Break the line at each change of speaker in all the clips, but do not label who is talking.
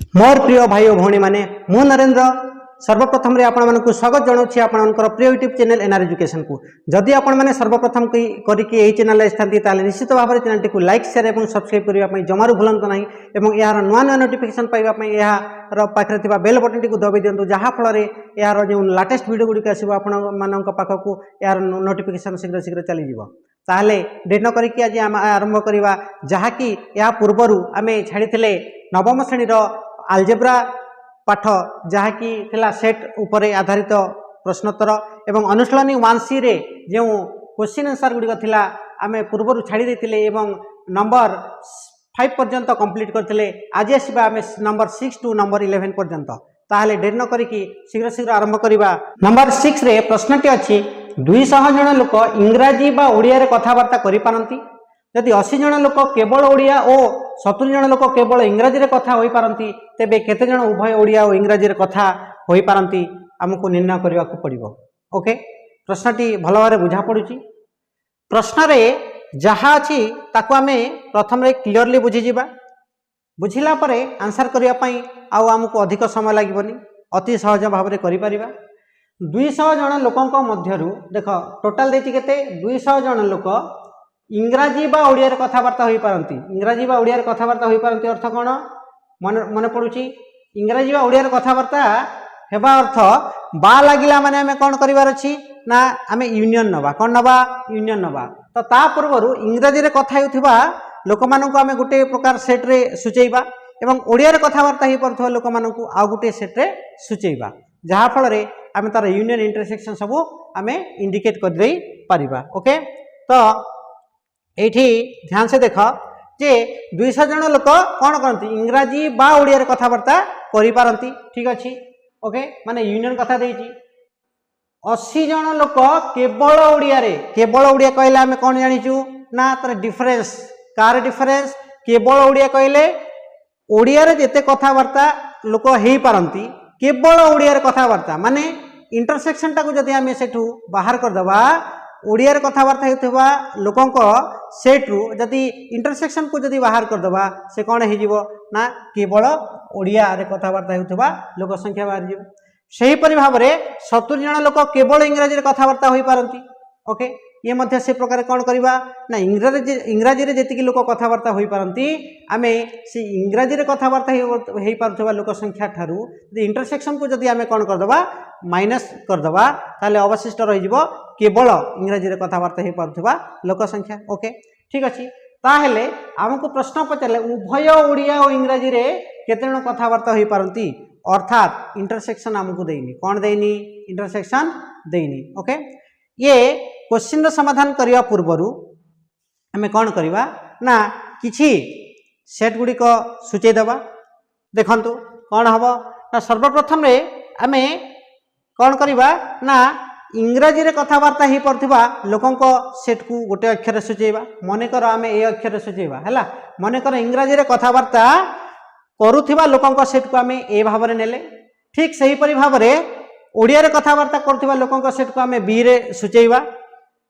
मोर प्रिय भाई और भौणी माने मु नरेंद्र सर्वप्रथम रे आपण मानकु स्वागत जणाउछि आपनकर प्रिय यूट्यूब चैनल एनआर एजुकेशन को। जदि आपण माने सर्वप्रथम करिकि एही चैनल स्थानति ताले निश्चित भाव में चैनल को लाइक शेयर एवं सब्सक्राइब करबा पई जमारु भूलंत नाही एवं यार नुआ नुआ नोटिफिकेशन पाइबा पई यार पाखरे थिबा बेल बटन को दबाई दियंतु जहा फल रे यार जो लेटेस्ट वीडियो गुडी आसीबो आपण मानक पाखकु यार नोटिफिकेशन शीघ्र शीघ्र चली जिवो। ताहले डेट न करिकि आज आरंभ करिबा जहा कि या पूर्वरु आमे छाडिथिले नवम श्रेणी रो आलजेब्रा पाठ जहाँकि सेट उपरे आधारित प्रश्नोत्तर एवं अनुशीलनी 1C रे जो क्वेश्चन आंसर गुड़िक थिला आमे पूर्व छाड़ी देथिले एवं नंबर 5 पर्यंत कंप्लीट करथिले। आज आसीबा आमे नंबर 6 टू नंबर 11 पर्यंत। ताहले डेर न करिकि शीघ्र शीघ्र आरंभ करिबा। नंबर 6 रे प्रश्नटी अछि 200 जन लोक इंग्राजी बा ओडिया रे कथावार्ता करि पारंती। यदि 80 जन लोक केवल ओडिया और 70 जन लोक केवल इंग्राजी रे कथा होई पारंती तेबे केते जन उभय ओडिया और इंग्राजी रे कथा होई पारंती हमको निर्णय करबा को पड़िबो। ओके, प्रश्नटी भल भाबरे बुझा पड़ुची। प्रश्न रे जहा अछि ताको आमे प्रथम रे क्लियरली बुझी जिबा। बुझिला परे आंसर करिया पई आ हमको अधिक समय लागबोनी, अति सहज भाबरे करि परिबा। 200 जन लोकंक मध्यरु देखो टोटल देछि केते 200 जन लोक इंग्राजी बा ओडिया रे कथावार्ता होई पारंती। इंग्राजी बा ओडिया रे कथावार्ता होई पारंती अर्थ कोन मन पड़ुची। इंग्राजी बा ओडिया रे कथावार्ता हेबा अर्थ बा लागिला माने हमें कोन करिवार अछि ना हमें यूनियन नबा। कोन नबा? यूनियन नबा। तो ता पूर्वरु इंग्राजी रे कथा हेउथिबा लोक मानकु हमें गुटे प्रकार सेट रे सुचेइबा एवं ओडिया रे कथावार्ता हेइ परथबा लोक मानकु आ गुटे सेट रे सुचेइबा जहा फल रे हमें तार यूनियन इंटरसेक्शन सब हमें इंडिकेट कर देई परिबा। ओके, तो एठी ध्यान से देख जे 200 जन लोक कौन करती इंग्राजी बा ओडिया रे कथावार्ता करि पारंती। ठीक अछि। ओके, माने यूनियन कथा देइची। 80 जन लोक केवल ओडिया कहले हमें कौन जानिचु ना तर डिफरेंस। कार डिफरेंस केवल ओडिया कहले ओडिया रे जेते कथावार्ता लोक हेइ पारंती केवल ओडिया रे कथावार्ता माने इंटरसेक्शन टाको जदि हमें सेठू बाहर कर दबा ओडिया रे कथावार्ता हेउथबा लोकंक सेट रु जदि इंटरसेक्शन को जदि बाहर कर दबा से कोन हे जिवो ना केवल ओडिया रे कथावार्ता हेउथबा लोक संख्या बाहर जिवो। सही परि भाव रे 70 जन लोक केवल इंग्राजी रे कथावार्ता होई पारंती। ओके, ये मध्य से प्रकार कोन करिबा ना इंग्राजी रे जेतिकी लोक कथावार्ता होई पारंती आमे से इंग्राजी रे कथावार्ता हेइ पारथबा लोक संख्या ठारू जदि इंटरसेक्शन को जदि आमे कोन कर दबा माइनस कर दबा ताले अवशिष्ट रहि जिवो केवल इंग्राजी रे कथावार्ता हेइ पारथबा लोक संख्या। ओके, ठीक अछि। ताहेले हमको प्रश्न पचारले उभय ओडिया और इंग्राजी रे केते जन कथावार्ता होई पारंती अर्थात इंटरसेक्शन हमको देइनी। कोन देइनी? इंटरसेक्शन देइनी। ओके, ये क्वेश्चन रो समाधान करिया पूर्वरु हमें कोन करिबा ना किछि सेट गुडी को सूचै दबा। देखंतु कोन हबो ना सर्वप्रथम रे हमें कोन करिबा ना इंग्राजी रे कथावार्ता ही पड़थिबा लोकंक सेट को गोटे अक्षर सूचैबा। मने कर हमें ए अक्षर सूचैबा हैला। मने कर इंग्राजी रे कथावार्ता करूथिबा लोकंक सेट को हमें ए भाव रे नेले। ठीक सही परि भाव रे ओडिया रे कथावार्ता करथिबा लोकंक सेट को हमें बी रे सूचैबा।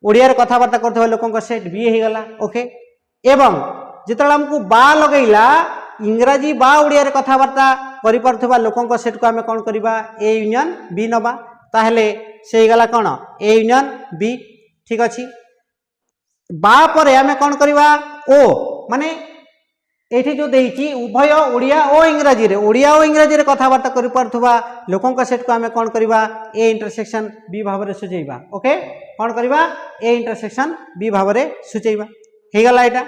ओडिया रे कथावार्ता करथिबा लोकंक सेट बी हे गला। ओके, एवं जेतला हमकु बा लगैला इंग्राजी बा ओडिया रे कथावार्ता करि परथिबा लोकंक सेट को हमें कोन करिबा ए यूनियन बी नबा। ताहले से गला कोन ए यूनियन बी। ठीक अछि। बा परे हमें कोन करिबा ओ माने एठी जो देइची उभय ओडिया और इंग्राजी रे कथावार्ता करि परथबा लोकंक सेट को हमें कोन करिबा ए इंटरसेक्शन बी भाव रे सुचैबा। ओके, कोन करिबा ए इंटरसेक्शन बी भाव रे सुचैबा हे गला। एटा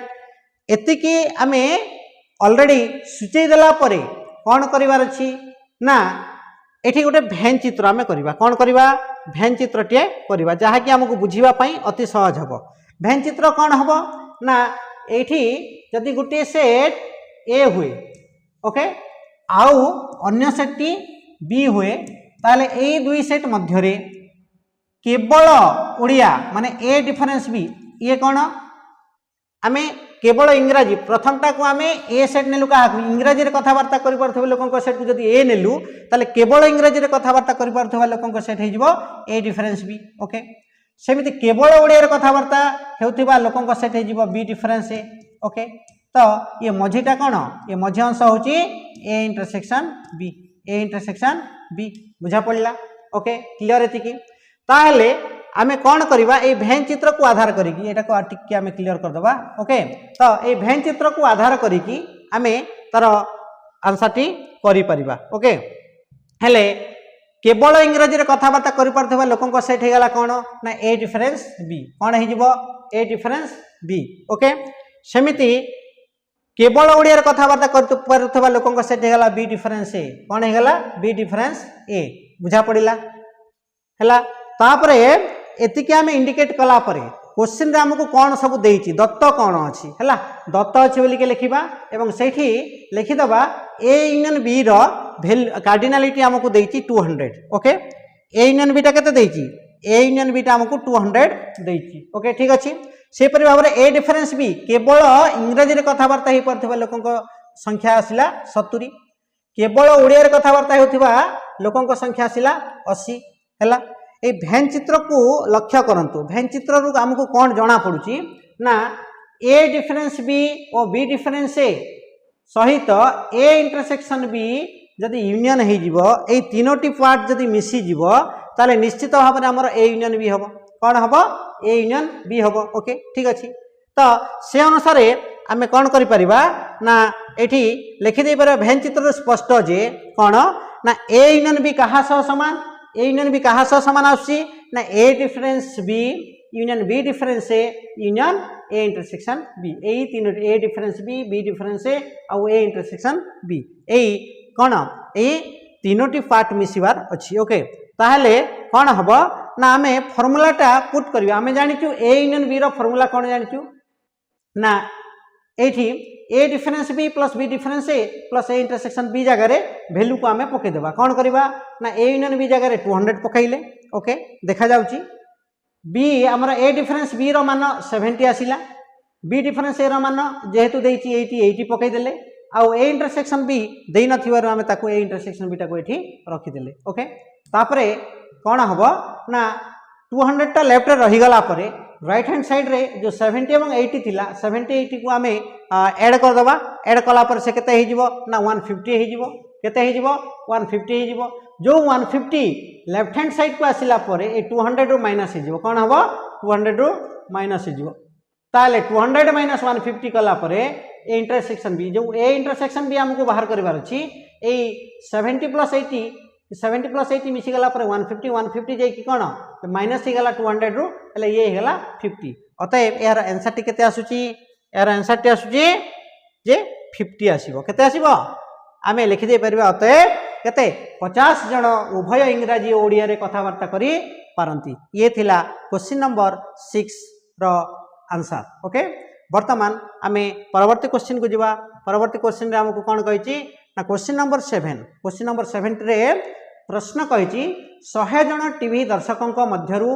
एतिकी हमें ऑलरेडी सुचै देला परे कोन करिवार अछि ना एठी गोटे भैन चित्र हमें करिबा। कोन करिबा? भैन चित्र टे करिबा जहा कि हमको बुझिबा पई अति सहज हबो। भैन चित्र कोन हबो ना एठी जदि गुटे सेट ए हुए ओके आउ अन्य सेट टी बी हुए ताले ए दुई सेट मध्य रे केवल ओडिया माने ए डिफरेंस बी ये कोन आमे केवल इंग्राजी प्रथमटा को आमे ए सेट नेलु का इंग्राजी रे कथावार्ता करि परथबे लोकंक सेट को जदि ए नेलु ताले केवल इंग्राजी रे कथावार्ता करि परथबा लोकंक सेट हे जिवो ए डिफरेंस बी। ओके, सेमिति केवल ओडिया रे कथावार्ता हेउथिबा लोकंक सेट हे जिवो बी डिफरेंस ए। ओके, तो ये मझीटा कौन ये मझी अंश हूँ A intersection B A intersection B बुझा पड़ा ओके क्लियर एतिकी ताहले आमे कौन करवा ये भेन चित्र को आधार करिकी एटा को टिके आमे क्लियर कर दबा ओके तो ये भेन चित्र को आधार करिकी आमे तार आंसरटी करि परिबा ओके हेले केवल इंग्रजी रे कथाबार्ता करि परथबा लोकन को सेट हेगला कोन ना ए डिफरेंस बी कोन हे जिवो ए डिफरेंस बी ओके सेमिति केवल ओडिया रे कथाबार्ता करि परथबा लोकन को सेट हेगला बी डिफरेंस ए कोन हेगला बी डिफरेंस ए बुझा पड़िला हला तापरे एतिके आमे इंडिकेट कला परे क्वेश्चन रे हमको कौन सब देइछि दत्त कौन अछि हला दत्त अछि बोली के लिखिबा एवं सेठी लिखि दबा ए यूनियन बी रो कार्डिनालिटी हमको देइछि 200 ओके ए यूनियन बी टा केते देइछि ए यूनियन बी टा हमको 200 देइछि ओके ठीक अछि से परि भाबरे ए डिफरेंस बी केवल इंग्रजी रे कथाबार्ता हे परथबा लोकन को संख्या आसिला 70 केवल ओडिया रे कथाबार्ता हेउथिबा लोकन को संख्या आसिला 80 हला ए भेन चित्र को लक्ष्य करंतु भेन चित्र रु हमको कौन जना पड़ुची ना ए डिफरेंस बी और बी डिफरेंस ए सहित ए इंटरसेक्शन बी जदि यूनियन हे जिवो ए तीनोटी पार्ट जदि मिसी जिवो ताले निश्चित भाव में हमर ए यूनियन बी हबो कौन हबो ए यूनियन बी हबो ओके ठीक अछि तो से अनुसार आमे कौन करि परिबा ना एठी लिखि दे पर भेन चित्र स्पष्ट जे कौन ना ए यूनियन बी कहा सह समान ए यूनियन बी कहा सह समान आसी ना A difference B union B difference A union A intersection B A तीन A difference B difference A आउ ए इंटरसेक्शन बी ए कौन ए तीनोटी पार्ट मिसिबार अछि ओके ताहले कौन हबो ना आमे फार्मूलाटा पुट करबा आमे जानिचु ए यूनियन बी रो फार्मूला कौन जानिचु ना एठी A difference B plus B difference A plus A intersection B जगह रे वैल्यू को आमे पके देबा कौन करबा ना ए यूनियन बी जगह रे 200 पकाइले ओके देखा जाउची बी हमरा ए डिफरेंस बी रो मान 70 आसिला बी डिफरेंस ए रो मान जेहेतु देइची 80 पकाइ देले आउ ए इंटरसेक्शन बी देइ नथिबार आमे ताको ए इंटरसेक्शन बी टाको एठी रखि देले ओके तापरे कौन हबो ना 200 टा लेफ्ट रे रही गला परे राइट हैंड साइड रे जो 70 एवं 80 थिला 70 80 को आमे ऐड कर दबा ऐड कला पर से केते हे जिवो ना 150 हे जिवो केते हे जिवो 150 हे जिवो जो 150 लेफ्ट हैंड साइड को आसिला परे ए 200 रो माइनस हे जिवो कोन हबो 200 रो माइनस हे जिवो ताले 200 माइनस 150 कला परे ए इंटरसेक्शन बी जो ए इंटरसेक्शन बी हमको बाहर करबार अछि ए 70 प्लस 80 मिसी गला पर 150 जे कि कोन माइनस हे गला 200 रो એટલે ये हे गला 50 अतएव यार आंसर टी केते आसुची यार आंसर टी आसुची जे 50 आसीबो केते आसीबो आमे लिखि दे परबा अतएव केते 50 जण उभय इंग्रजी और ओडिया रे कथा वार्ता करी पारंती ये थिला क्वेश्चन नंबर 6 रो आंसर ओके वर्तमान आमे परवर्ती क्वेश्चन को जिबा परवर्ती क्वेश्चन रे हमको कोन कहिची ना क्वेश्चन नंबर 7 रे प्रश्न कहिची 100 जण टीवी दर्शकों मध्यरु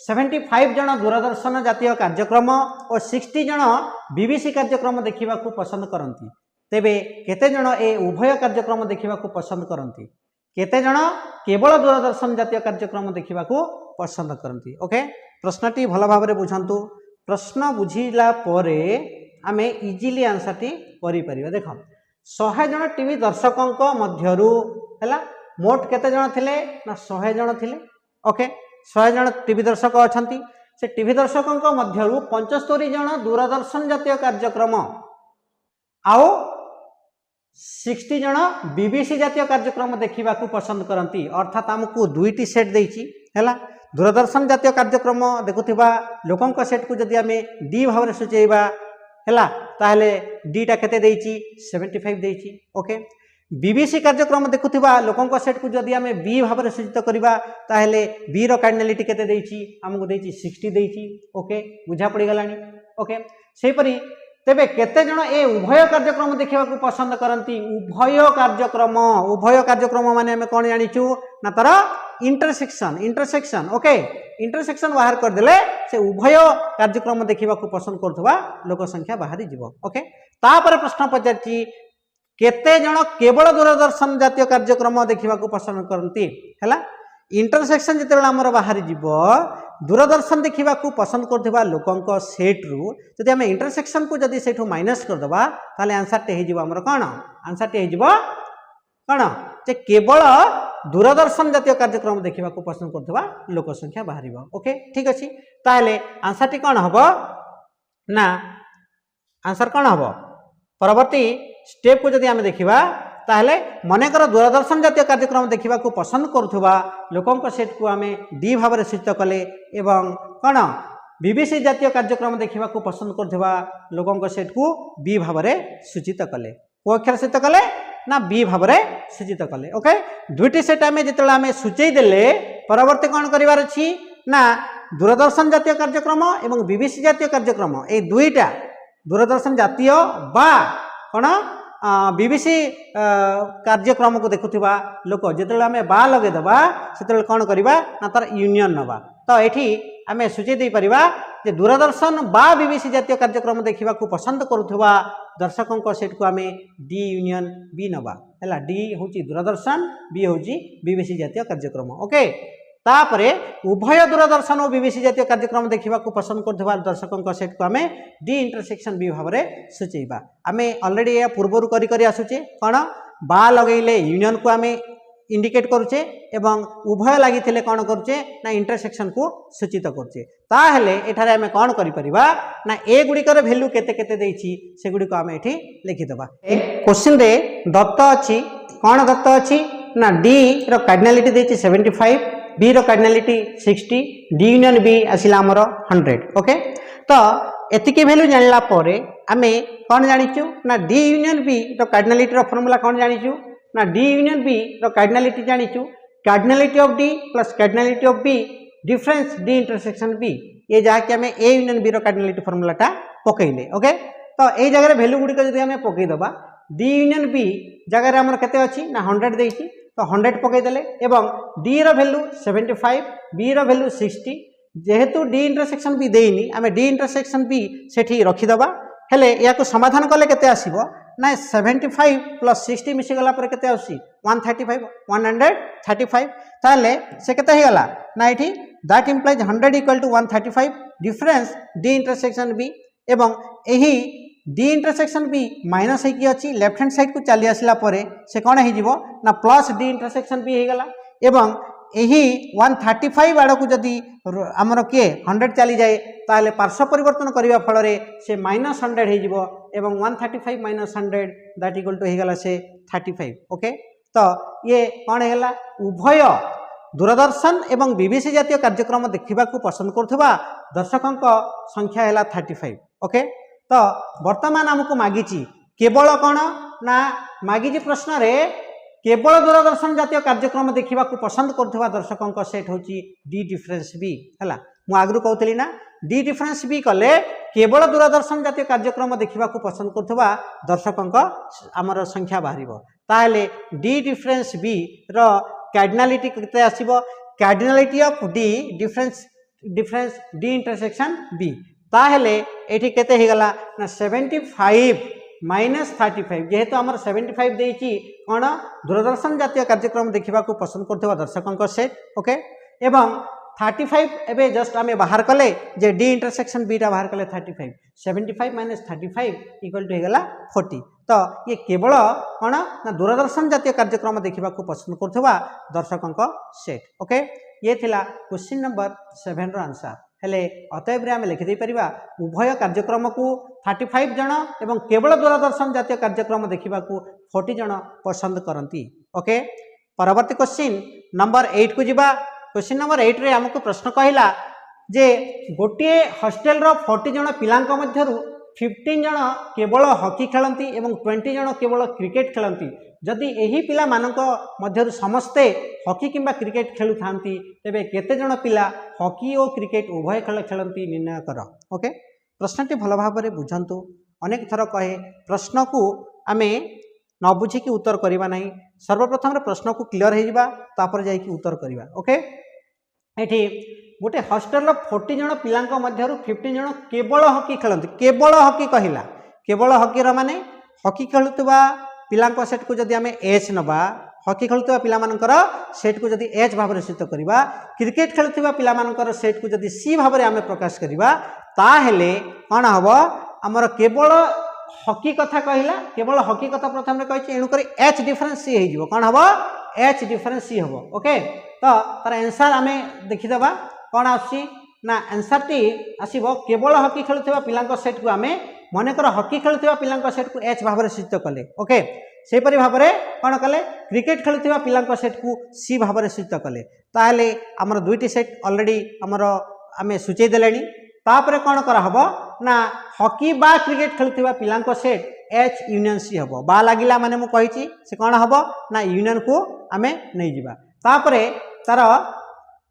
75 जण दूरदर्शन जातीय कार्यक्रम और 60 जण बीबीसी कार्यक्रम देखिबा को पसंद करंती तेबे केते जण ए उभय कार्यक्रम देखिबा को पसंद करंती केते जण केवल दूरदर्शन जातीय कार्यक्रम देखिबा को पसंद करंती ओके प्रश्नटी भल भाव रे बुझंतु प्रश्न बुझिला परे आमे इजीली आंसर टी करि परिबा देखो 100 जण टीवी दर्शकों मध्यरु हैला मोट केते जण थिले ना 100 जण थिले ओके 100 जण टीवी दर्शक अछंती से टीवी दर्शकों मध्यरु 75 जण दूरदर्शन जातीय कार्यक्रम आओ 60 जण बीबीसी जातीय कार्यक्रम देखिबा को पसंद करंती अर्थात हमको दुईटी सेट देइची हैला दूरदर्शन जातीय कार्यक्रम देखुथिबा लोकन को सेट को जदि आमे डी भाव रे सुचेइबा हैला ताहले डी टा केते देइची 75 देइची ओके बीबीसी कार्यक्रम देखुथिबा लोकन को सेट को जदि आमे बी भाव रे सूचित करिबा ताहले बी रो कार्डिनलिटी केते देइची हमको देइची 60 देइची ओके बुझा पड़ी गलानी ओके सेही परी तेबे केते जण ए उभय कार्यक्रम देखिबा को पसंद करंती उभय कार्यक्रम माने हमें कोन जानिचू ना तारा इंटरसेक्शन ओके इंटरसेक्शन बाहर कर देले से उभय कार्यक्रम देखिबा को पसंद करथबा लोक संख्या बाहरी जीवो ओके तापर प्रश्न पचारची केते जण केवल दूरदर्शन जातीय कार्यक्रम देखिबा को पसंद करंती हैला इंटरसेक्शन जिते आमर बाहरी जीव दूरदर्शन देखा पसंद करथिबा लोकंक सेट रु जदि आम इंटरसेक्शन को जदि सेठू माइनस करदबा ताले आंसर टे हो आमर कौन आंसर टे हो कौन जे केवल दूरदर्शन जातीय कार्यक्रम देखा पसंद करथिबा लोक संख्या बाहर। ओके ठीक अच्छे ताहले आंसर टी कौन हम ना आंसर कौन हम परवर्ती स्टेप को जदि आम देखा ताहले मनकर दूरदर्शन जातीय कार्यक्रम देखा पसंद करुवा लोकों सेट को आम डी भाव में सूचित कले एवं कौन बीबीसी जातीय कार्यक्रम देखा पसंद करुवा लोकों सेट को बी भाव में सूचित कले को अक्षर सूचित कले ना बी भाव में सूचित कले। ओके दुईटी सेट आम जो आम सूचई देले परवर्ती कौन करार अच्छी ना दूरदर्शन जातीय कार्यक्रम एवं बीबीसी जातीय कार्यक्रम ये दुईटा दूरदर्शन जातीय बा कौन बीबीसी कार्यक्रम को देखुवा लोक जो आम बा लगेदबा से कौन करवा ना तार यूनियन नवा तो ये आम सूची दे पारिबा जे दूरदर्शन बा बीबीसी जातीय कार्यक्रम देखा पसंद करुवा दर्शकों सेट को आम डी यूनियन बी नवा है डी हूँ दूरदर्शन बी हूँ बीबीसी जातीय कार्यक्रम। ओके तापरे उभय दूरदर्शन और बीबीसी जातीय कार्यक्रम देखा पसंद करुवा दर्शकों सेट को आम डी इंटरसेक्शन बी भाव में सूचेबा आम अलरेडी या पूर्वर करी आसुचे कौन बा लगेले यूनियन को आम इंडिकेट करुचे एवं उभय लगी कौन करुचे ना इंटरसेक्शन को सूचित करुचे ताहले एठारे आम कौन करिपरिबा ना ए गुड़िकर भैल्यू केते केते देछि से गुड़िक आम एठी लिखिदबा। क्वेश्चन रे दत्त अछि कौन दत्त अछि ना डी रो कार्डिनलिटी देछि 75 बी रो कार्डिनलिटी 60 डी यूनियन बी आसिला हमर 100। ओके तो एतिकी वैल्यू जानला परे आमे कौन जानिचु ना डी यूनियन बी रो कार्डिनलिटी रो फार्मूला कौन जानिचु ना डी यूनियन बी रो कार्डिनलिटी जानिचु cardinality of D plus cardinality of B difference D intersection B ये जहाँकि आम ए यूनियन बी रो कार्डिनलिटी फार्मूलाटा पकईले। ओके तो ये जगह वैल्यू गुड़िक जब आम पकईदबा डी यूनियन बी जगह आमर केते अच्छी ना 100 देछि तो 100 पकईदेले एवं डी रो वैल्यू 75 बी रो वैल्यू 60 जेहेतु डी इंटरसेक्शन बी देनी आम डी इंटरसेक्शन बी सेठी रखीदबा हेले या समाधान कले केते आसीबो ना 75 प्लस 60 मिसीगला पर केते आसी 135 ताले से केते ही गला ना एठी that implies 100 equal to 135 difference D intersection B एवं एही डी इंटरसेक्शन बी माइनस है कि अच्छी लेफ्ट हैंड साइड को चली आसला परे से कौन हो ना प्लस डी इंटरसेक्शन बी हो गला एवं यही 135 आड़ को जदि आमर किए 100 चली जाए ताले पार्श्व परिवर्तन करने फल से -100 हो एवं 135 - 100 दैट इक्वल टू होगा से 35। ओके तो ये कौन है उभय दूरदर्शन एवं बीबीसी जातीय कार्यक्रम देखा पसंद करुवा दर्शकों संख्या है 35। ओके तो वर्तमान आमको मागी केवल कौन ना मागी प्रश्न रे केवल दूरदर्शन जातीय कार्यक्रम देखा पसंद करुवा दर्शकों सेट हूँ डी डिफरेंस बी है मु आगु कहती ना डी डिफरेंस बी कले केवल दूरदर्शन जातीय कार्यक्रम देखा पसंद करुवा दर्शकों आमर संख्या बाहर ताहले डी डिफरेंस बी रो कार्डिनलिटी केते आसीबो cardinality of D difference D intersection B ताहले एठी केते ही गला ना 75 - 35 जेहेतु आमर 75 देछि कोन दूरदर्शन जातीय कार्यक्रम देखा पसंद करुवा दर्शकों सेट। ओके एवं 35 एबे जस्ट आमे बाहर कले जे डी इंटरसेक्शन बी टा बाहर कले 35 75 - 35 इक्वल टू होगा 40। तो ये केवल कौन ना दूरदर्शन जातीय कार्यक्रम देखा पसंद करुवा दर्शकों सेट। ओके ये थिला क्वेश्चन नंबर 7 रो आंसर हेले अतएव आम लिखिदे पारिबा उभय कार्यक्रम को 35 जन एवं केवल दूरदर्शन जातीय कार्यक्रम देखा 40 जन पसंद करती। ओके परवर्ती क्वेश्चन नंबर 8 को जीवा। क्वेश्चन नंबर 8 रे हमको प्रश्न कहला जे गोटे हॉस्टेल रो 40 जन पिलांक मध्यरु 15 जन केवल हॉकी खेलती एवं 20 जन केवल क्रिकेट खेलती जदि यही पिला मानक मध्यरु समस्ते हॉकी किंबा क्रिकेट खेलु थांती तेबे केते जन पिला हॉकी और क्रिकेट उभय खेल खेलती निर्णय कर। ओके प्रश्नटी भल भाव में बुझंतु अनेक थर कहे प्रश्न को आमे न बुझिकी उत्तर करवा नहीं सर्वप्रथम प्रश्न को क्लीयर होगा तापर जाइए उत्तर करवा। ओके ये गोटे हॉस्टेल 40 जन पिलांक मध्यरु 15 जन केवल हॉकी खेलती केवल हॉकी कहला केवल हॉकी माने हॉकी खेलुवा पिलांक सेट को जदि आमे एच नबा हॉकी खेलुवा पिलामानकर सेट को जदि एच भाव में सूचित करवा क्रिकेट खेलुवा पिलामानकर सेट को जदि सी भाव में आम प्रकाश करवा ताहेले कौन हम आमर केवल हॉकी कथा कहला केवल हॉकी कथा प्रथम कही एणुक एच डिफरेन्स सी हो कौन हम एच डिफरेन्स सी हम ओके तो तार आंसर आम देखीदे कौन आसी ना आंसर टी आसो केवल हॉकी खेलुवा पिला सेट को आम मनकर हॉकी खेलुवा पिला सेट को एच भाव में सूचित कले ओके सेपरी भाव में कौन कले क्रिकेट खेलुवा पिला सेट को सी भाव में सूचित कले ताहले आमर दुईटी सेट ऑलरेडी आमर आम सूचई देले तापर कौन करहब ना हॉकी बा क्रिकेट खेलुवा पिला सेट एच यूनियन सी हम बा लगिला माने मु कही से कौन हम ना यूनियन को आम नहीं जावा तापर तार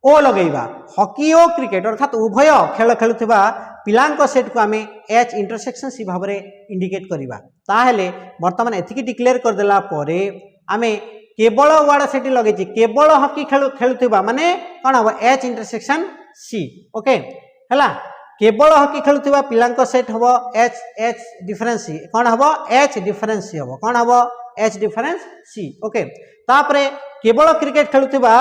ओ लगेगा हॉकी और क्रिकेट अर्थात उभय खेल खेलुवा पिला सेट को आम एच इंटरसेक्शन सी भाव में इंडिकेट करवा ताहले बर्तमान एतिकी डिक्लेयर करदेला आम केवल वार्ड सेट लगे केवल हॉकी खेलुवा माने कौन हम एच इंटरसेक्शन सी ओके है केवल हॉकी खेलुवा पिला सेट हम एच एच डिफरेन्स सी कौन हम एच डिफरेन्स सी हम कौन हम एच डिफरेन्स सी ओके तापरे केवल क्रिकेट खेलुवा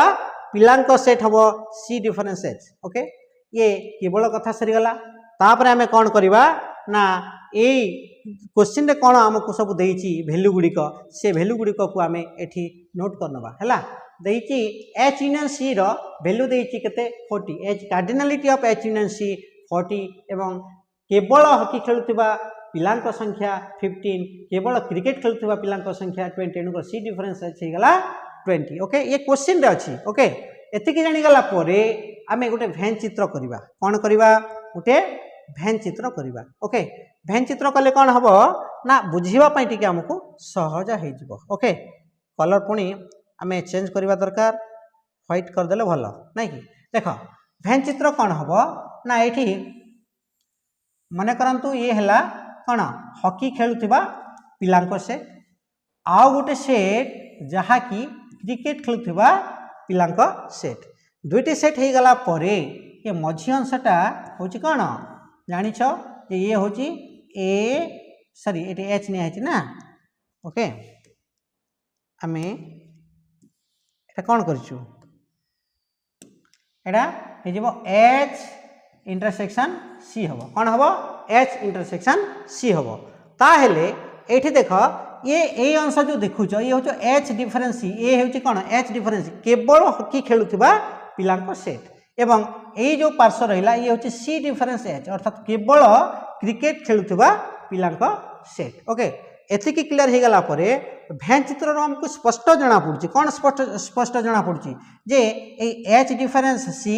पिला सेट हम सी डिफरेन्स एच ओके ये केवल कथा सरीगला तापर आम कौन करवा ना यही क्वेश्चन रे कौन आमको सब देइछि वैल्यू गुड़िक से वैल्यू गुड़िक को आम एठी नोट करनबा हैला देइछि एच यूनियन सी रो वैल्यू देइछि केते 40 H cardinality of H union C 40 एवं केवल हॉकी खेलुवा पिला संख्या 15 केवल क्रिकेट खेलुवा पिला संख्या 20 एणुक सी डिफरेन्स एच गला 20 ओके ये क्वेश्चन रे अछि ओके एतिकी जानि गला परे आमे गोटे भैन चित्र करवा कौन करवा गोटे भैन चित्र करवा ओके भैन चित्र कले कौन हम ना बुझापी टी आमको सहज हो ओके कलर पुणी आम चेंज करवा दरकार व्हाइट करदे भल ना कि देख भैन चित्र कौन हम ना ये मन करंतु ये है कौन हॉकी खेलुवा पिला सेट आउ गोटे सेट जहाँकि क्रिकेट खेलुवा पिला सेट दुईटी सेट हो गला परे ये मझी अंशटा हूँ कौन जानिछ ये हूँ ए सॉरी ये एच नहीं ना ओके आम एटा कौन करूँ एच इंटरसेक्शन सी हम कौन हम एच इंटरसेक्शन सी हम ताहेले एठी देख ये अंश जो देखुच ये हूँ एच डिफरेन्स ये हूँ कौन एच डिफरेन्स केवल हॉकी खेलुवा पिला सेट एवं ये जो पार्श्व रहा ये हूँ सी डिफरेन्स एच अर्थात केवल क्रिकेट खेलुवा पिला सेट ओके एतिकी क्लियर हो गला परे भैन चित्र आमको स्पष्ट जना पड़ी कौन स्पष्ट स्पष्ट जना पड़ी जे H difference C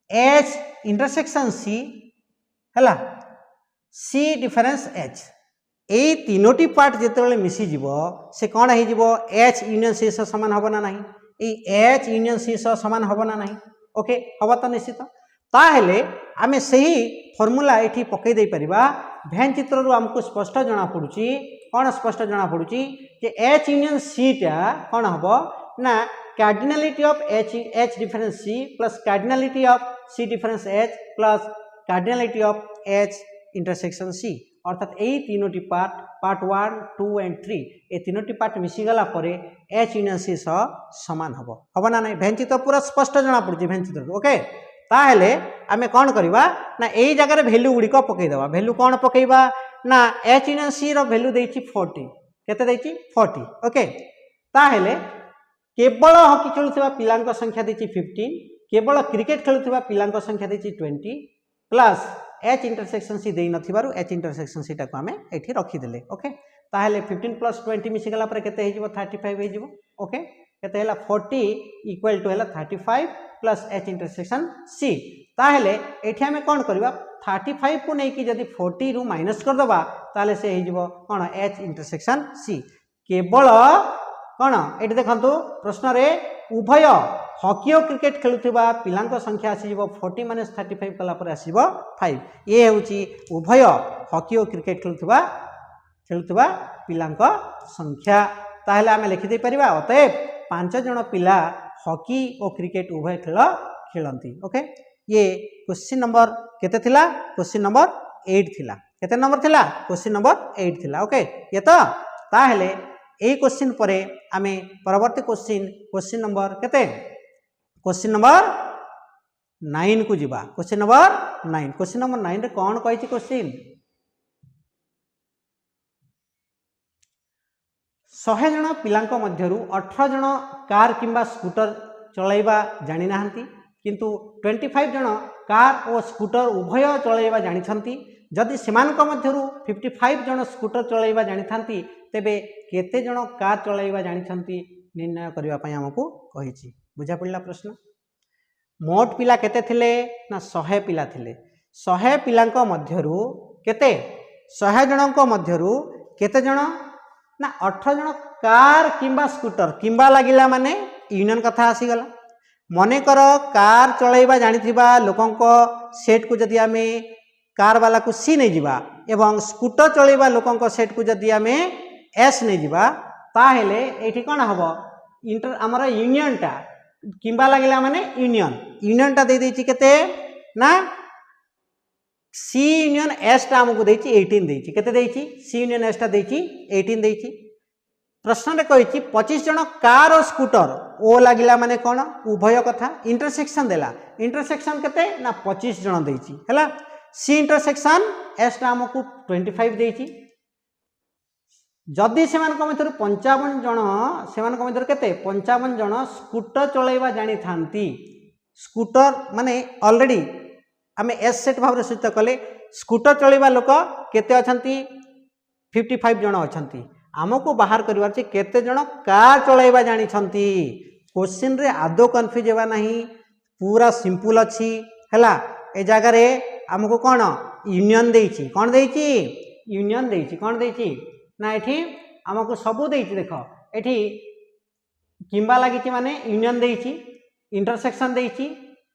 H intersection C है सी डिफरेन्स एच यही तीनोटी पार्ट जिते मिसीज से कौन हो एच यूनियन सी सामान हम ना ना एच यूनियन सी सामान हम ना ना ओके हम तो निश्चित ताहेले आमे सही फॉर्मूला ये पकई दे परिबा भैन चित्र आमको स्पष्ट जना पड़ुची कौन स्पष्ट जना पड़ुची कि एच यूनियन सी टा कौन हम ना cardinality of H difference C plus cardinality of C difference H plus cardinality of H intersection C अर्थात यही तीनोटी पार्ट 1 2 एंड 3 ये तीनोटी पार्ट मिसीगला एच यूनियन सी सामान हम ना नहीं भैन चित्र पूरा स्पष्ट जना पड़ी भैन चित्र ओके ताहेले आमे कौन करवा ना यही जगह वैल्यू गुड़िक पकईदेवा वैल्यू कौन पकईबा ना एच यूनियन सी वैल्यू देइछि 40 केते देइछि 40 ओके ताहेले केवल हॉकी खेलुवा पिला संख्या देइछि 15 केवल क्रिकेट खेलुवा पिला संख्या देइछि 20 प्लस एच इंटरसेक्शन सी दे नथिबारु एच इंटरसेक्शन सी टाको आमे एठी रखिदेले ओके ताहेले 15 प्लस 20 मिसिगला पर केते हेजिवो 35 हेजिवो ओके केते हैला 40 इक्वल टू हैला 35 प्लस एच इंटरसेक्शन सी ताहेले एठी आमे कोन करबा 35 को नै कि जदी 40 रु माइनस कर दबा ताले से हेजिवो कोन एच इंटरसेक्शन सी केवल कोन एठी देखंतु प्रश्न रे उभय हॉकी और क्रिकेट खेलुवा पिला संख्या आसीजो 40 माइनस 35 कला पर आसीबो 5 ये हूँ उभय हॉकी और क्रिकेट खेलुवा पिला संख्या ताहले आमे लिखि दे परिबा अतएव 5 जन पिला हॉकी और क्रिकेट उभय खेल खेलती ओके ये क्वेश्चन नंबर केते थिला क्वेश्चन नंबर 8 थिला केते नंबर थिला क्वेश्चन नंबर 8 थिला ओके ये तो ताहले यही क्वेश्चन पर आम परवर्ती क्वेश्चन नंबर केते क्वेश्चन नंबर 9 को जीवा। क्वेश्चन नंबर 9 क्वेश्चन नंबर 9 रे कौन कही क्वेश्चन 100 जन पिलांको मध्यरु 18 जन कार किंबा स्कूटर चलाइबा जानि नाहंती किंतु 25 जन कार और स्कूटर उभय चलाइबा जानिछंती। जदि सेमानक मध्यरु 55 जन स्कूटर चलाइबा जानिथांती तेबे केते जन कार चलाइबा जानिछंती निर्णय करबा पई हमकु कहिछि। बुझा पड़ला प्रश्न। मोट पिला केते थिले ना 100 पिला थिले। 100 पिलांक मध्यरु केते 100 जनक मध्यरु केते जन ना 18 जन कार किंबा स्कूटर किंबा लागिला माने यूनियन कथा आसी गला। मने कर कार चलाइबा जानिथिबा लोकंक सेट को जदि आमे कार वाला को सी नहीं जीवा एवं स्कूटर चलाइबा लोकंक सेट को जदि आमे एस नहीं जीवा ताहेले एठी कोन हबो इंटर हमर यूनियन टा किंबा लागिला माने यूनियन टा दे देछि केते ना सी यूनियन एस टा हमको देछि 18 देछि केते देछि सी यूनियन एस टा देछि 18 देछि। प्रश्न रे कहिछि 25 जन कार और स्कूटर ओ लागिला माने कोन उभय कथा इंटरसेक्शन देला इंटरसेक्शन केते ना 25 जन देछि हैला सी इंटरसेक्शन एस टा हमको 25 देछि। जदि सेमान मध्य 55 जन सेमान मध्य केते 55 जन स्कूटर चलाइबा जानि थांती स्कूटर माने ऑलरेडी आमे एस सेट भाव सूचित कले स्कूटर चलाइबा लोक केते अछंती 55 जन अछंती। आमको बाहर करिवार छै केते जन कार चलाइबा जानि छंती। क्वेश्चन रे आदो कंफ्यूज हेबा नहीं पूरा सिंपल अछि हैला। ए जगह रे हमको कोन यूनियन देछि कोन देछि यूनियन देछि कोन देछि ना एठी हमको सबु देछि। देखो एठी किंबा लागिछि माने यूनियन देछि इंटरसेक्शन देछि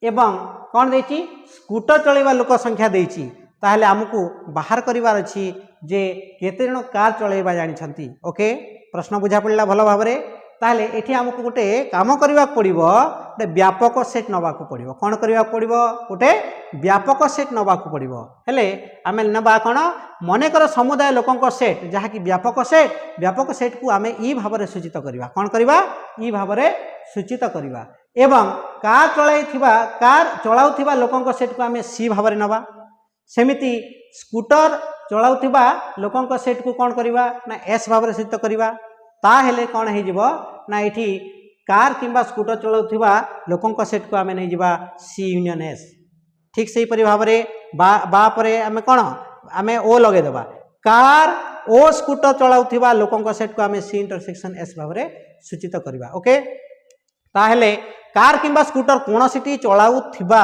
एवं कोन देछि स्कूटर चलाइबा लोक संख्या देछि। ताहले हमको बाहर करिवार अछि जे केते जन कार चलाइबा जानि छंती। ओके प्रश्न बुझा पड़ला भलो भाबरे। ताहले एठी हमको गोटे काम करबा पड़िबो गोटे व्यापक सेट नबाकू पड़िबो कोन करबा पड़िबो गोटे व्यापक सेट नबाकू पड़िबो। हेले आमे नबा कोन मने कर समुदाय लोकंक सेट जहा कि व्यापक सेट को आमे ई भाबरे सूचित करबा कोन करबा ई भाबरे सूचित करबा एवं कार चलाउथिबा लोकंक सेट को आमे सी भाबरे नबा। सेमिति स्कूटर चलाउथिबा लोकंक सेट को कोन करबा ना एस भाबरे सूचित करबा। ताहेले कौन हो ना एठी कार किंबा स्कूटर चलाउथिबा लोकंक सेट को आमे नहीं जीवा सी यूनियन एस। ठीक से परि भाबरे बा परे आमे कोन आमे ओ लगे देबा कार ओ स्कूटर चलाउथिबा लोकंक सेट को आमे सी इंटरसेक्शन एस भाबरे सूचित करबा। ओके ताहेले कार किंबा स्कूटर कोनोसिटी चलाउथिबा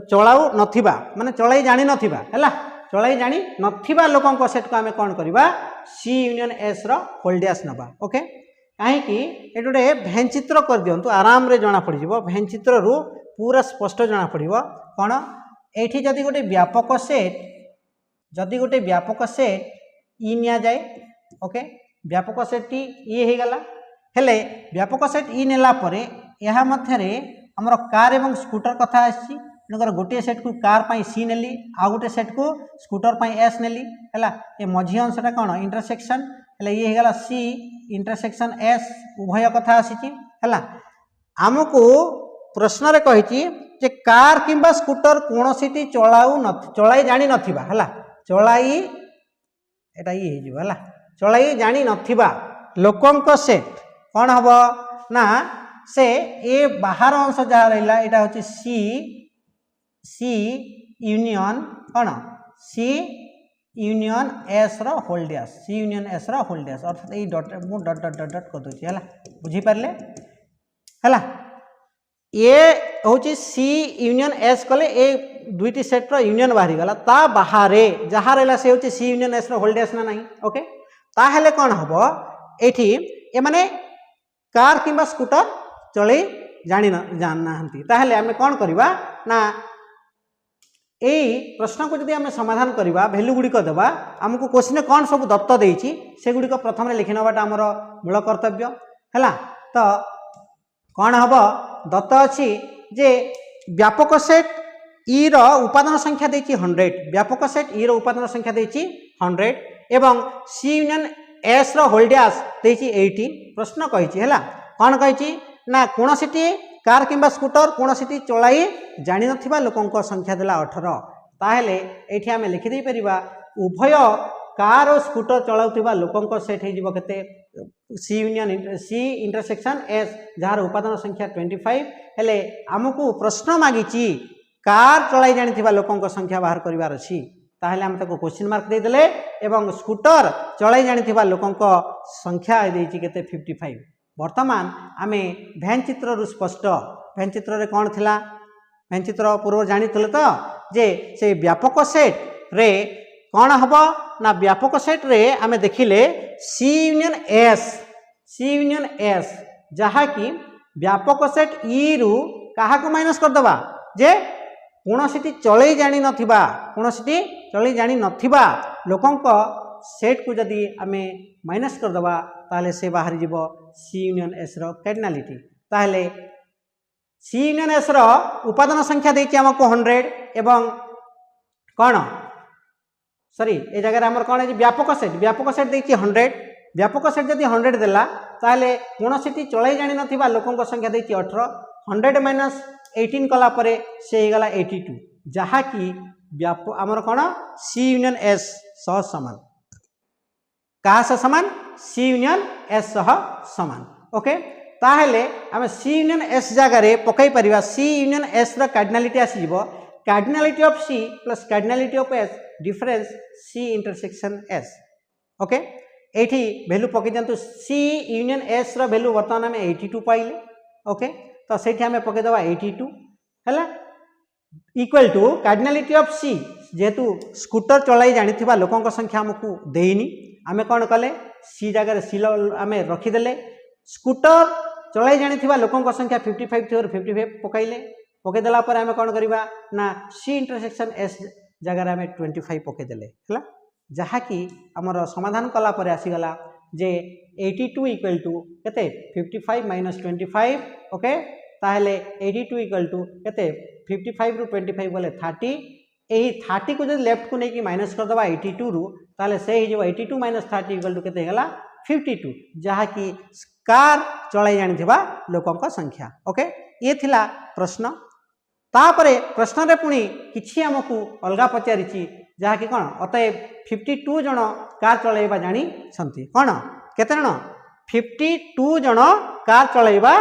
चलाउ नथिबा माने चलाई जानि नथिबा हैला चलाई जानि नथिबा लोकंक सेट को आमे कोन करबा सी यूनियन एस रो होल्डियास नबा। ओके काहे कि एटोडे भेन चित्र कर दियंतु आराम रे जाना पड़ जिवो भेन चित्र रु पूरा स्पष्ट जाना पड़िबो कोन एठी जदि गोटे व्यापक सेट ई निया जाए। ओके व्यापक सेट टी ई हे गला हेले व्यापक सेट ई नेला परे यहा मध्य रे हमर कार एवं स्कूटर कथा आछि नगर गोटे सेट को कार पाई सी नेली आ गोटे सेट को स्कूटर पाई एस नेली हैला ए मझी अंशटा कोन इंटरसेक्शन हैला ये हे गला सी इंटरसेक्शन एस उभय कथा आसी हैला। हमको प्रश्न रे कहिछि जे कार किंबा स्कूटर कोनोसिटी चलाई जानि नथिबा हैला चलाई एटा ई हे जिवो हैला चलाई जानि नथिबा लोकंक सेट कोन हबो ना से ए बाहर अंश जहा रहला एटा होछि सी यूनियन कौन सी यूनियन एस रो होल्डियास सी यूनियन एस रो होल्डियास अर्थात ए डॉट मु डॉट डॉट डॉट डॉट कर दोछि हैला बुझी पारले हैला। ए होछि सी यूनियन एस कले ए दुईटी सेट रो यूनियन बाहरी गला ता बाहरे जहा रहला से होछि सी यूनियन एस रो होल्डियास ना नहीं। ओके ताहेले कोन हबो एठी ए माने कार किंबा स्कूटर चले जानना हंती ताहेले आमे कोन करबा ना एई प्रश्न को जदि आमे समाधान करबा वैल्यू गुडी को देबा हमको क्वेश्चन कोन सब दत्त देछि से गुडी को प्रथम रे लिखि नबाटा हमर मूल कर्तव्य हैला। तो कोन हबो दत्त अछि जे व्यापक सेट ई रो उपादान संख्या देछि 100 व्यापक सेट ई रो उपादान संख्या देछि 100 एवं सी यूनियन एस होल डैश देछि 18 प्रश्न कहिछि हैला कोन कहिछि ना कोनोसिटी कार किंबा स्कूटर कोनोसिटी चलाई जानि नथिबा लोकंक संख्या देला 18 ताहेले एठी आमे लिखि दे परिबा उभय कार और स्कूटर चलाउथिबा लोकंक सेट हे जिवो केते C union C intersection S जार उपादान संख्या 25 हेले हमकु प्रश्न मागिछि कार चलाई जानिथिबा लोकंक संख्या बाहर करिवार अछि ताहेले हम ताको क्वेश्चन मार्क दे देले एवं स्कूटर चलाई जानिथिबा लोकंक संख्या देछि केते 55 वर्तमान आमे भैन चित्र रु स्पष्ट भैन चित्र रे कोन थिला भैन चित्र पूर्व जानिथिले तो जे से व्यापक सेट रे कौन हम ना व्यापक सेट रे आमे देखिले सी यूनियन एस जहा कि व्यापक सेट ई रु कहा को माइनस कर दबा जे कोनोसिटी चलै जानि नथिबा लोकंक सेट को जदी आमे माइनस कर दबा ताले से बाहर जीवो सी यूनियन एस रो कार्डिनलिटी ताले सी यूनियन एस रो उपादान संख्या देछि हमको 100 एवं कौन सॉरी ए जगह हमर कौन है व्यापक सेट देखिए 100 व्यापक सेट जदि 100 देला ताले कोनोसिटी चलाई जानि नथिबा लोकंक संख्या देखिए 18 100 माइनस 18 कला परे से हे गला 82 जहा कि व्यापक हमर कौन सी यूनियन एस सह समान का सह समान सी यूनियन एस सह समान ओके ताहेले हम सी यूनियन एस जगह रे पकई परिबा सी यूनियन एस रा कार्डिनलिटी आसी जिवो cardinality of C plus cardinality of S difference C intersection S okay एठी वैल्यू पकई दंतु सी यूनियन एस रा वैल्यू वर्तमान में 82 पाइले ओके तो सेठी हमें पकई दवा 82 हैला equal to cardinality of C जेतु स्कूटर चलाई जानिथिबा लोकंक संख्या हमकु देइनी आमे कोन कले सी जगह सी आमे रखी देले स्कूटर चलाई जानिथिबा लोकंक संख्या 55 थोर 55 पकईले पकई देला पर आमे कोन करबा ना सी इंटरसेक्शन एस जगह आमे 25 पकई देले हला जहा कि हमर समाधान कला पर आसी गला जे 82 इक्वल टू केते 55 माइनस 25 ओके ताहले 82 इक्वल टू केते 55 रु 25 बोले 30 एही 30 को जब लेफ्ट को नहीं कि माइनस कर दबा 82 रु ताहले से ही जो 82 माइनस 30 इक्वल टू केते गला 52 जहा कि कार चलाई जानिथिबा लोकंक संख्या ओके ये थिला प्रश्न तापरे प्रश्न रे पुणी किछि हमकु अलगा पचारिछि जहा कि कोन अतएव 52 जन कार चलाइबा जानि छंती कोन केते जन 52 जन कार चलाइबा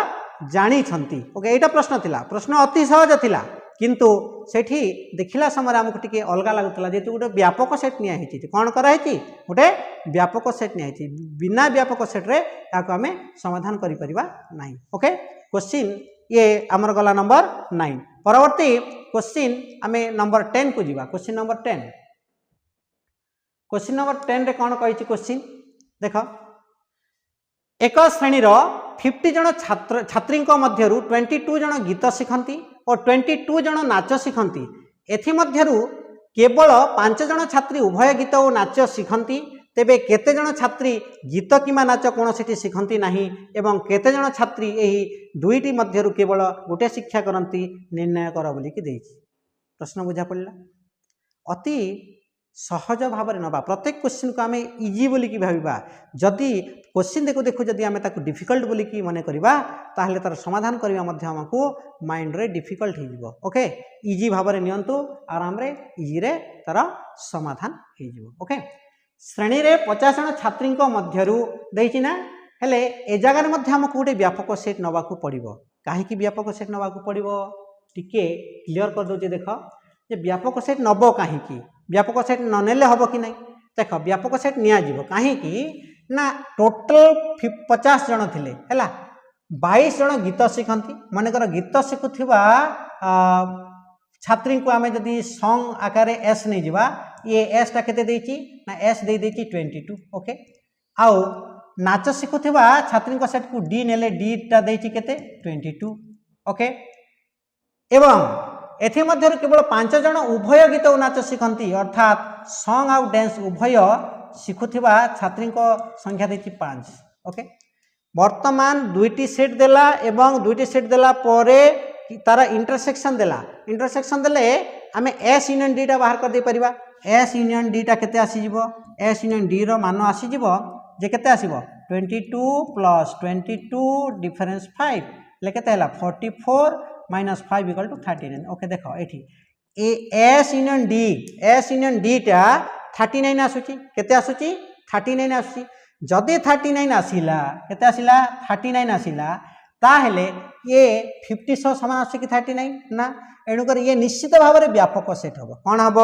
जानि छंती ओके एटा प्रश्न थिला प्रश्न अति सहज थिला किंतु सेठी देखिला समय हमकु टिके अलगा लागुतला जेतु गोटे व्यापक सेट निया हेछि कोन करा हेछि गोटे व्यापक सेट निया हेछि बिना व्यापक सेट रे ताको हमें समाधान करि परिबा नाही ओके क्वेश्चन ये आमर गला नंबर 9 परवर्ती क्वेश्चन आमे नंबर 10 को जीवा क्वेश्चन नंबर 10 रे कोन कहिछि क्वेश्चन देखो एक श्रेणी रो 50 जन छात्र छात्रीक मध्यरु 22 जन गीत शिखंती और 22 जन नाच शिखंती एथि मध्यरु केवल 5 जन छात्री उभय गीत और नाच शिखंती तेबे केते जन छात्री गीत किमा नाच कोनोसिटी शिखंती नाही एवं केते जन छात्री एही दुईटी मध्यरु केवल गोटे शिक्षा करंती निर्णय कर बोली कि देछि प्रश्न बुझा पड़ला अति सहज भाव में नबा प्रत्येक क्वेश्चन को आम इजी बोली कि भाविबा जदि क्वेश्चन देखु देखु जदि आम ताकू डिफिकल्ट बोली कि मन करबा ताहले तार समाधान करबा मध्ये हमकु माइंड रे डिफिकल्ट हो जिवो ओके इजी भाव में नियंतु आराम रे इजी रे तार समाधान हो जिवो ओके श्रेणी रे 50 जन छात्री मध्यरु देछि ना हेले ए जगह मध्ये हमकु गोटे व्यापक सेट नबाकू पड़िबो काहे कि व्यापक सेट नबाकू पड़िबो टिके क्लियर कर दो जे देखो जे व्यापक सेट नबो काहे कि व्यापक सेट न नेले हबो कि नहीं देख व्यापक सेट निया जीवो काहे कि ना टोटल 50 जन थिले हैला 22 जन गीत शिखंती मानेकर गीत शिखुथिबा छात्री को आमे जदी सॉन्ग आकारे एस नहीं जीवा ये एस टा केते देछि ना एस दे देछि 22 ओके आउ नाच शिखुथिबा छात्री को सेट को डी नेले डी टा देछि केते 22 ओके एवं एथि मध्यरु केवल 5 जन उभय गीत और नाच शिखंती अर्थात सॉन्ग आउ डांस उभय शिखुथिबा छात्री को संख्या देछि 5 ओके वर्तमान दुईटी सेट देला एवं दुईटी सेट देला परे तारा इंटरसेक्शन देले आमे एस यूनियन डी टा बाहर कर दे परिबा एस यूनियन डी टा केते आसी जिवो एस यूनियन डी रो मान आसी जिवो जे केते आसीबो 22 प्लस 22 डिफरेंस 5 ले केते हला 44 माइनस 5 इक्वल टू 39 ओके देखो एठी ए एस यूनियन डी टा 39 आसुची केते आसुची 39 आसुची जदि 39 आसिला केते आसिला 39 आसिला ताहेले ये 50 सह समान आसु कि 39 ना एणु कर ये निश्चित भाव में व्यापक सेट हम कौन हम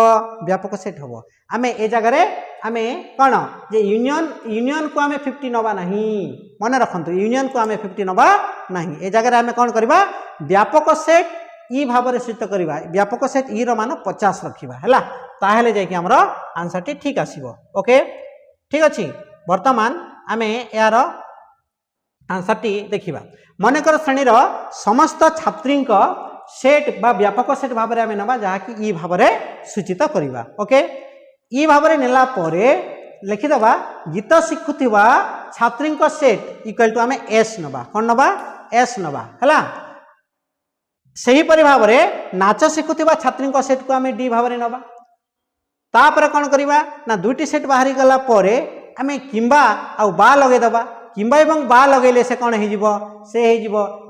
व्यापक सेट हम आम ए जगह आम कौन जे यूनियन को आम 50 नवा नहीं मन रखु यूनियन को आम 50 नवा नहीं ए जगह आम कौन करवा व्यापक सेट ई भाव में सूचित करवा व्यापक सेट ई मान 50 रखा है ताहले जाकि हमर आंसर टी ठीक आसीबो ओके ठीक अच्छे वर्तमान आम यार आंसर टी देखा मनकर श्रेणीर समस्त छात्री सेट बा व्यापक सेट भाव में आम ना जहाँकि ई भाव में सूचित करवा ओके ई भाव में नेला परे लिखिदेवा गीत शिखुवा छात्री सेट इक्वल टू आम एस नवा कौन नवा एस नवा है सेहीपरि भाव में नाच शिखुवा छात्री सेट को आम डी भाव में नवा तापर कौन करवा ना दुईटी सेट बाहरी गला परे आम किंबा आउ बा लगेदबा किंबा एवं बा लगेले से कौन हो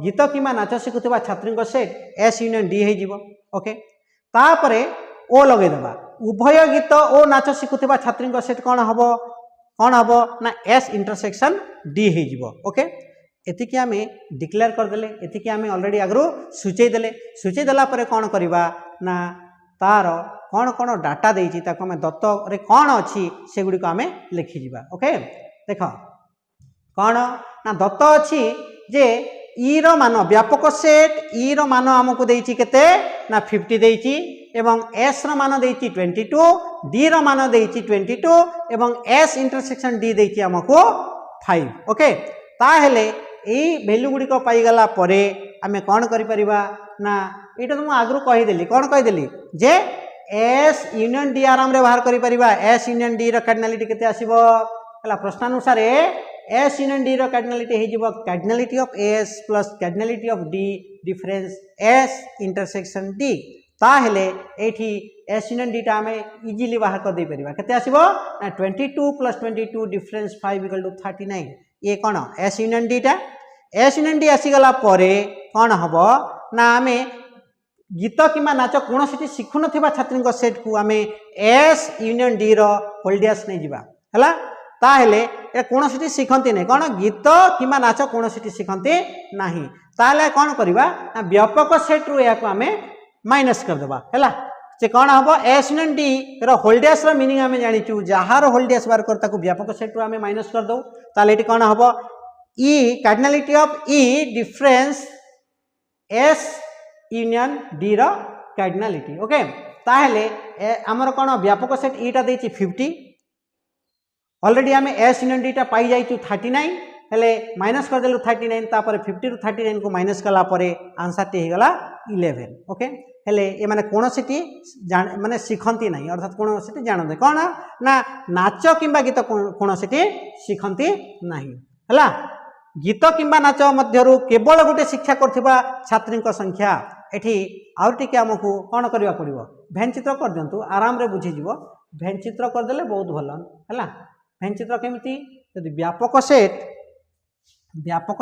गीत किंबा नाच शिखुवा छात्री सेट एस यूनियन डी हो ओके तापरे ओ लगेदबा उभय गीत ओ नाच शिखुवा छात्री सेट कौन हम ना एस इंटरसेक्शन डी हो ओके एतिकी आम डिक्लेयर करदेले एतिकी आम ऑलरेडी आगु सूचईदेला कौन करवा ना तार कौन कौन डाटा देती आम दत्त रे कौन अच्छी से गुड़िक आम लिखिजा ओके देख कौन ना दत्त अच्छी जे ई रो मान व्यापक सेट ई रो मान आमको देती केते ना 50 देती एवं एस रो मान देती 22 डी रो मान देती 22 एवं एस इंटरसेक्शन डी देती आमको 5 ओके ताहेले एई वैल्यू गुड़िक पाईगला परे आमे कौन करि परिबा ना एटा तो आगु कहीदेली कौन कहीदेली जे एस यूनियन डी आराम रे बाहर करि परिबा एस यूनियन डी रो कार्डिनलिटी केते आसीबो हला प्रश्नानुसार एस यूनियन डी रो कार्डिनलिटी हे जिवो cardinality of S plus cardinality of D difference S intersection D ताहेले एठी एस यूनियन डी टा आमे इजीली बाहर कर दे परिबा केते आसीबो ना 22 प्लस 22 डिफरेंस 5 इक्वल टू 39 ये कौन एस यूनियन डी टा एस यूनियन डी आसीगला परे कौन हम ना आम गीत किंबा नाच कौन सी शिखु ना छात्री सेट को आम एस यूनियन डी रोल्डियास नहीं जावा है ताहले कौन सी शिखती नहीं कौन गीत किंबा नाच कौन सी शिखती ना ताहले कौन करवा ना व्यापक सेट रु या आम माइनस करदेबा है से कौन हम एस यूनियन डी रोल्डियास मीनिंग आम जाचु जार होल्डियास बार कर व्यापक सेट रु आम माइनस करदे ताहले ये कौन हम ई cardinality of E difference S union D रो कार्डिनलिटी ओके ताहले आमर कौन व्यापक सेट ईटा देछि 50 ऑलरेडी आम एस यूनियन डी टा पाई जाइछु 39 हेले माइनस कर देलु 39 तापर 50 रु 39 को माइनस कला परे आंसर टी हेगला 11 ओके हेले ए माने कोन सिटी माने शिखंती नहीं अर्थात कोन सिटी जानते कौन ना नाच किंबा गीत कोन सिटी शिखंती नहीं हला गीत किंबा नाच मध्यरु केवल गोटे शिक्षा करथिबा छात्री संख्या एठी आउर टिके आमको कौन करबा पड़िबो भेन चित्र कर दियंतु आराम रे बुझी जिवो भेन चित्र कर देले बहुत भल हला भेन चित्र केमिति यदि व्यापक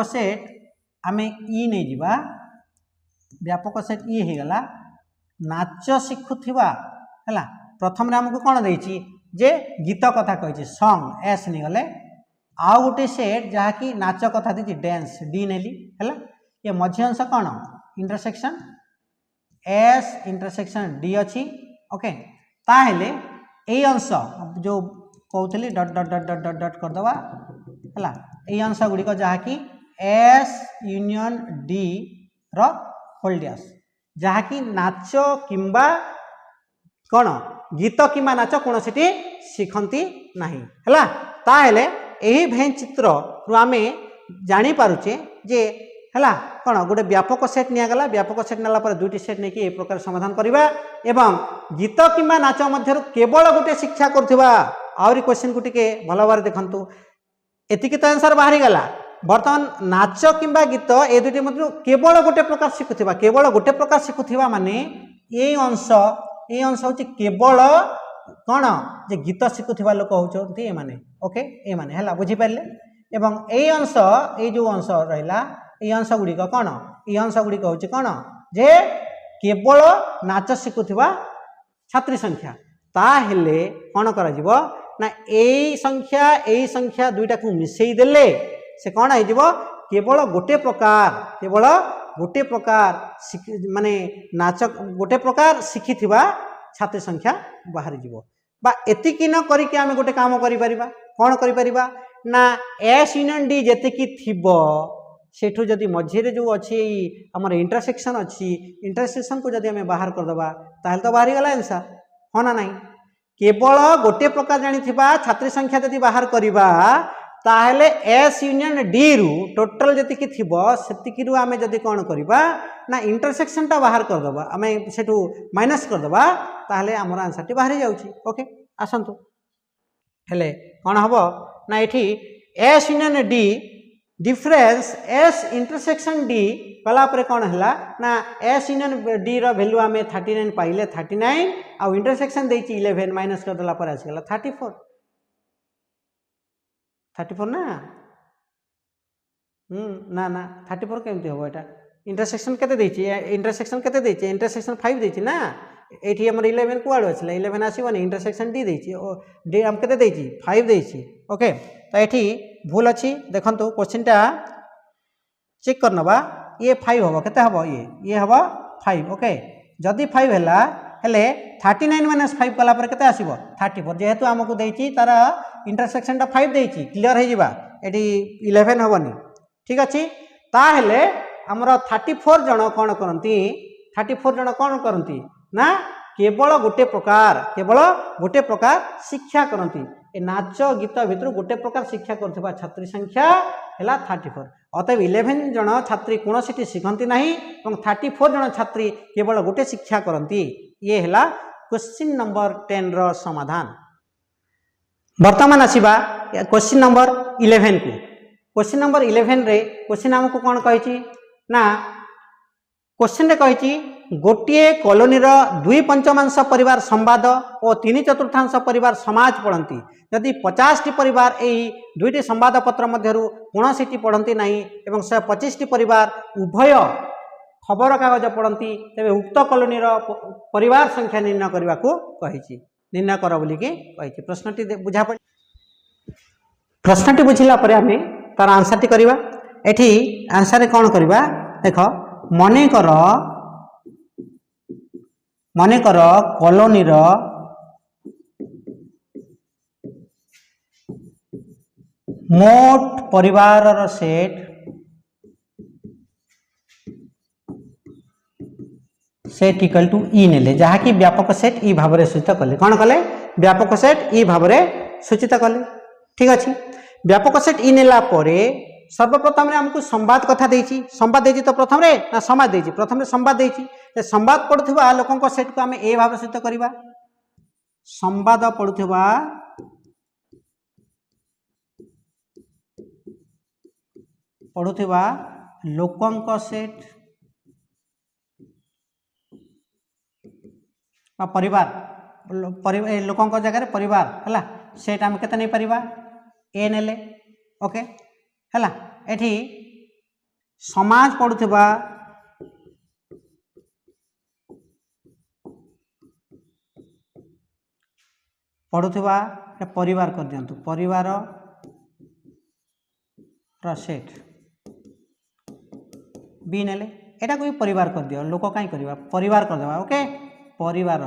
सेट आमे ई नै जिबा व्यापक सेट ई हे गला नाच शिखुथिबा हला प्रथम रे हमको कौन देछि जे गीत कथा कहिछि सॉन्ग एस नि गले आउ गोटे सेट जहाँकि नाच कथा दी डांस डी नेली है ये मझी अंश कौन इंटरसेक्शन एस इंटरसेक्शन डी अच्छी ओके ताहले ए अंश जो कहते डट डट डट डट डट डट करदे है ये अंश गुड़िक जहाँकि एस यूनियन डी रोल्डियास जहाँकि नाच किंबा कौन गीत किंबा नाच कौन सी शिखती ना है ताहले यही भेन चित्र आम जानी पारुचे जे है कौन गोटे व्यापक सेट निगला व्यापक सेट नाला पर दुईटी सेट नहीं कि प्रकार समाधान करवा एवं गीत किंबा नाच मध्य केवल गोटे शिक्षा करथिबा आउरी क्वेश्चन को टिके भल भाव देखंतु एतिकी तो आंसर बाहरी गला बर्तमान नाच किंबा गीत ए दुईटी मध्य केवल गोटे प्रकार शिखुथिबा केवल गोटे प्रकार शिखुथिबा माने ये अंश होची केवल कौन जे गीत शिखुथिबा लोक होचंती माने ओके ए माने हला बुझी पारले एवं ए अंश ए जो अंश रहिला ए अंश गुडी कौन ए अंश गुडी होची कौन जे केवल नाच शिखुथिबा छात्री संख्या ताहेले कौन करा जिवो ना ए संख्या दुईटा को मिसई देले से कौन हो केवल गोटे प्रकार माने नाच गोटे प्रकार शिखी छात्री संख्या बाहरी जीवो बा एतिकी न करिके आमे गोटे काम करि परिबा कौन करि परिबा ना एस यूनियन डी जेतिकी थिबो सेठु जदि मझिरे जो अछि हमर इंटरसेक्शन अछि इंटरसेक्शन को जदि आमे बाहर कर दबा ताहेल तो बाहरी गला आंसर हो ना नहीं केवल गोटे प्रकार जानी थिबा छात्री संख्या जदि बाहर करिबा ताहेले एस यूनियन डी रु टोटल जतिकी थिबो सेतिकी रु आमे जदि कोन करबा ना इंटरसेक्शन टा बाहर कर दबा आमे सेठु माइनस कर दबा ताहेले हमर आंसर टी बाहर जाउची ओके आसंतु हेले कोन हबो ना एठी S union D difference S intersection D कला पर कोन हला ना एस यूनियन डी रो वैल्यू आमे 39 पाइले 39 आ इंटरसेक्शन देची 11 माइनस कर दला पर आसी गला 34 ना ना 34 केमती हम एटा इंटरसेक्शन केते देछि इंटरसेक्शन 5 देछि ना एठी हमर 11 कुआड अछि 11 आसीबो नै इंटरसेक्शन डी देछि ओ डी हम केते देछि 5 देछि ओके तो एठी भूल अछि देखंतु क्वेश्चन टा चेक करनबा ये 5 हबो केते हबो ये हबो 5 ओके जदी 5 हला हेले 39 माइनस 5 कला पर केते आसीबो 34 जेहेतु हमकु देछि तार इंटरसेक्शन टा 5 देछि क्लियर हे जिबा एठी 11 हबनी ठीक अछि ता हेले हमर 34 जण कोन करंती 34 जण कोन करंती ना केवल गोटे प्रकार शिक्षा करंती ए नाच गीत भितर गोटे प्रकार शिक्षा करथिबा छात्री संख्या हला 34 अतएव 11 जण छात्री कोनोसिटी शिखंती नाही एवं 34 जण छात्री केवल गोटे शिक्षा करंती ये हला क्वेश्चन नंबर 10 रो समाधान वर्तमान आसीबा क्वेश्चन नंबर 11 को क्वेश्चन नंबर 11 रे क्वेश्चन हमको कोन कहिची ना क्वेश्चन रे कहिची गोटे कॉलोनी रो 2/5 परिवार संवाद और 3/4 परिवार समाज पढ़ती यदि 50 टी परिवार एही दुईटी संवाद पत्र मध्यरु कोनोसिटी पढ़ती नाही एवं 125 टी परिवार उभय खबर कागज पढ़ती तेबे उक्त कॉलोनी रो परिवार संख्या निर्णय करबा को कहिची निर्णय कर बोली कि कहिची प्रश्नटी बुझा पड़ प्रश्नटी बुझिला परे हमें तार आंसर टी करबा एठी आंसर रे कोन करबा देखो मने कर कॉलोनी रो मोट परिवार रो सेट इक्वल टू ई नेले जहा कि व्यापक सेट ई भाव रे सूचित कले कोन कले व्यापक सेट ई भाव रे सूचित कले ठीक अछि व्यापक सेट ई नेला परे सर्वप्रथम रे हमको संवाद कथा देछि संवाद देछि तो प्रथम रे ना समाज देछि प्रथम रे संवाद देछि ए संवाद पढुथबा लोकन को सेट को हमें ए भाव सूचित करबा संवाद पढुथबा लोकन को सेट परिवार लोकन को जगह रे परिवार हला सेट हम केते नै परिवार ए नेले ओके हला एठी समाज पढुथबा परिवार कर दियंतु परिवार रा सेट बी नेले एटा कोई परिवार कर दियो लोक काई करबा परिवार कर देबा ओके परिवार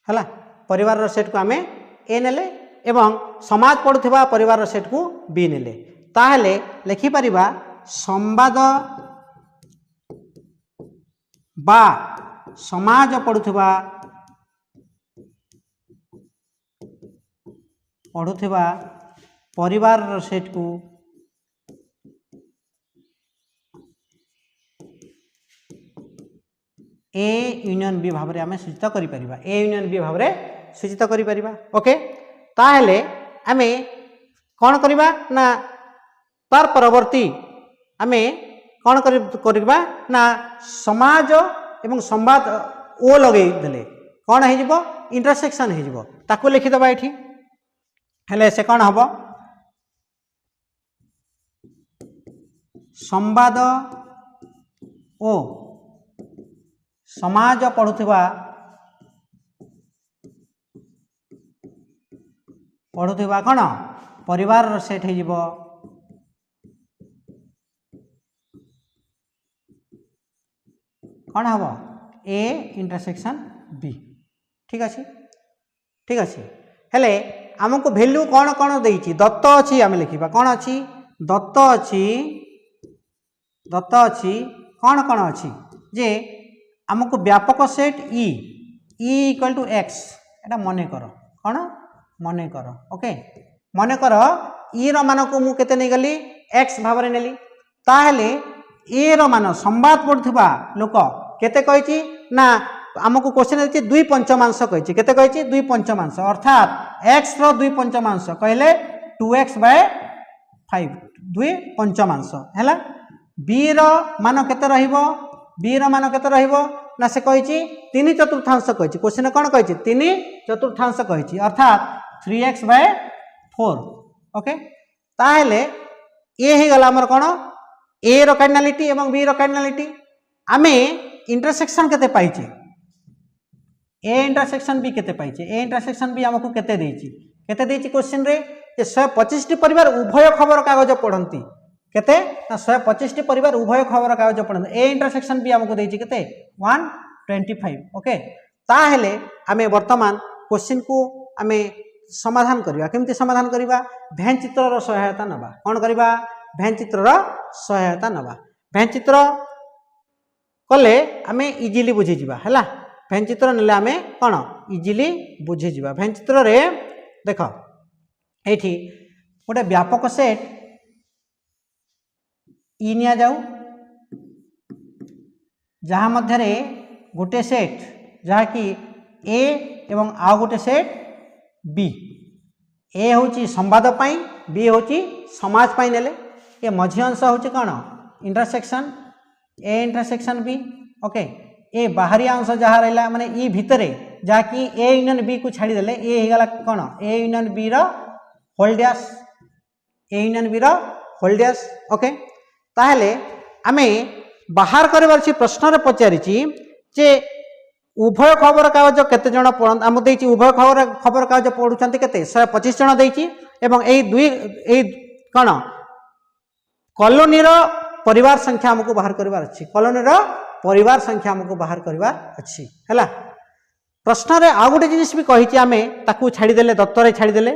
हला परिवार रो सेट को हमें ए नेले एवं समाज पढुथबा परिवार रो सेट को बी नेले ताहेले लिखि परिबा संवाद बा समाज पढुथबा परिवार रो सेट को ए यूनियन बी भाव रे हमें सूचित करि परिबा ए यूनियन बी भाव रे सूचित करि परिबा ओके ताहेले हमें कौन करबा ना तार परवर्ती हमें कौन करबा ना समाज एवं संवाद ओ लगे देले कौन हो इंटरसेक्शन हो लिखिदबा ये हेले से कौन हम संवाद ओ समाज पढ़ुवा कौन परिवार सेट हो कौन हम ए इंटरसेक्शन बी ठीक अच्छे हेले आमको वैल्यू कौन कौन देती दत्त अच्छी आम लिखा कौन अच्छी दत्त अच्छी कौन कौन अच्छी जे आमको व्यापक set E equal to x एटा मन कर कौन मन कर ओके मन कर ई मान को मुझे नहीं गली एक्स भाव में नेली ताहले ए मान संवाद पढ़ुवा लोक केते कही ना आमको क्वेश्चन देती 2 पंचमांश कही केते कही 2 पंचमांश अर्थात एक्स रो 2 पंचमांश कहले 2x/5 2 पंचमांश है बी मान केते रहिबो बी मान केते रहिबो ना से कही 3 चतुर्थांश कही क्वेश्चन कौन कही 3 चतुर्थांश कही अर्थात 3x/4 ओके ताहले ये ही गला हमर कौन ए रो कार्डिनलिटी एवं बी रो कार्डिनलिटी आमे इंटरसेक्शन केते पाइचे ए इंटरसेक्शन बी केते पाइचे ए इंटरसेक्शन बी हमको केते देची क्वेश्चन रे जे 125 टी परिवार उभय खबर कागज पढ़ंती केते ना 125 टी परिवार उभय खबर कागज पढ़ंती ए इंटरसेक्शन बी हमको देची केते 125 ओके ताहेले आमे वर्तमान क्वेश्चन को आमे समाधान करबा केमती समाधान करबा भैन चित्र रो सहायता नबा कोन करबा भैन चित्र रो सहायता नबा भैन चित्र कले आमे इजीली बुझी जिबा हैला भैन चित्र नेले आमे कौन इजीली बुझी जिबा भैन चित्र रे देख एठी गोटे व्यापक सेट ई निया जाऊ जहाँ मध्य गोटे सेट जहाँ कि ए एवं आउ गोटे सेट बी ए हूँ संवाद पाई बी हूँ समाज पाई नेले ये मझी अंश हूँ कौन intersection A intersection B okay A बाहरी अंश जहाँ रहा माने ई भितरे जहाँकि ए यूनियन बी को छाड़ीदे ए होगा कौन ए यूनियन बी रोल डैश ए यूनियन बी रोल डैश ओके ताहले आमे बाहर करबार प्रश्न पचारि जे उभय खबर कागज केते जण पढ़ आम देछि उभय खबर कागज पढ़ुचंती केते 125 जण देछि एवं एई दुई एई कौन कॉलोनी रो परिवार संख्या हमको बाहर करबार अछि कॉलोनी रो परिवार संख्या हमको बाहर करबार अछि हैला प्रश्न रे आ गोटे जिनिस भी कहिछि आमे ताकू छाड़ी देले दत्तरे छाड़ी देले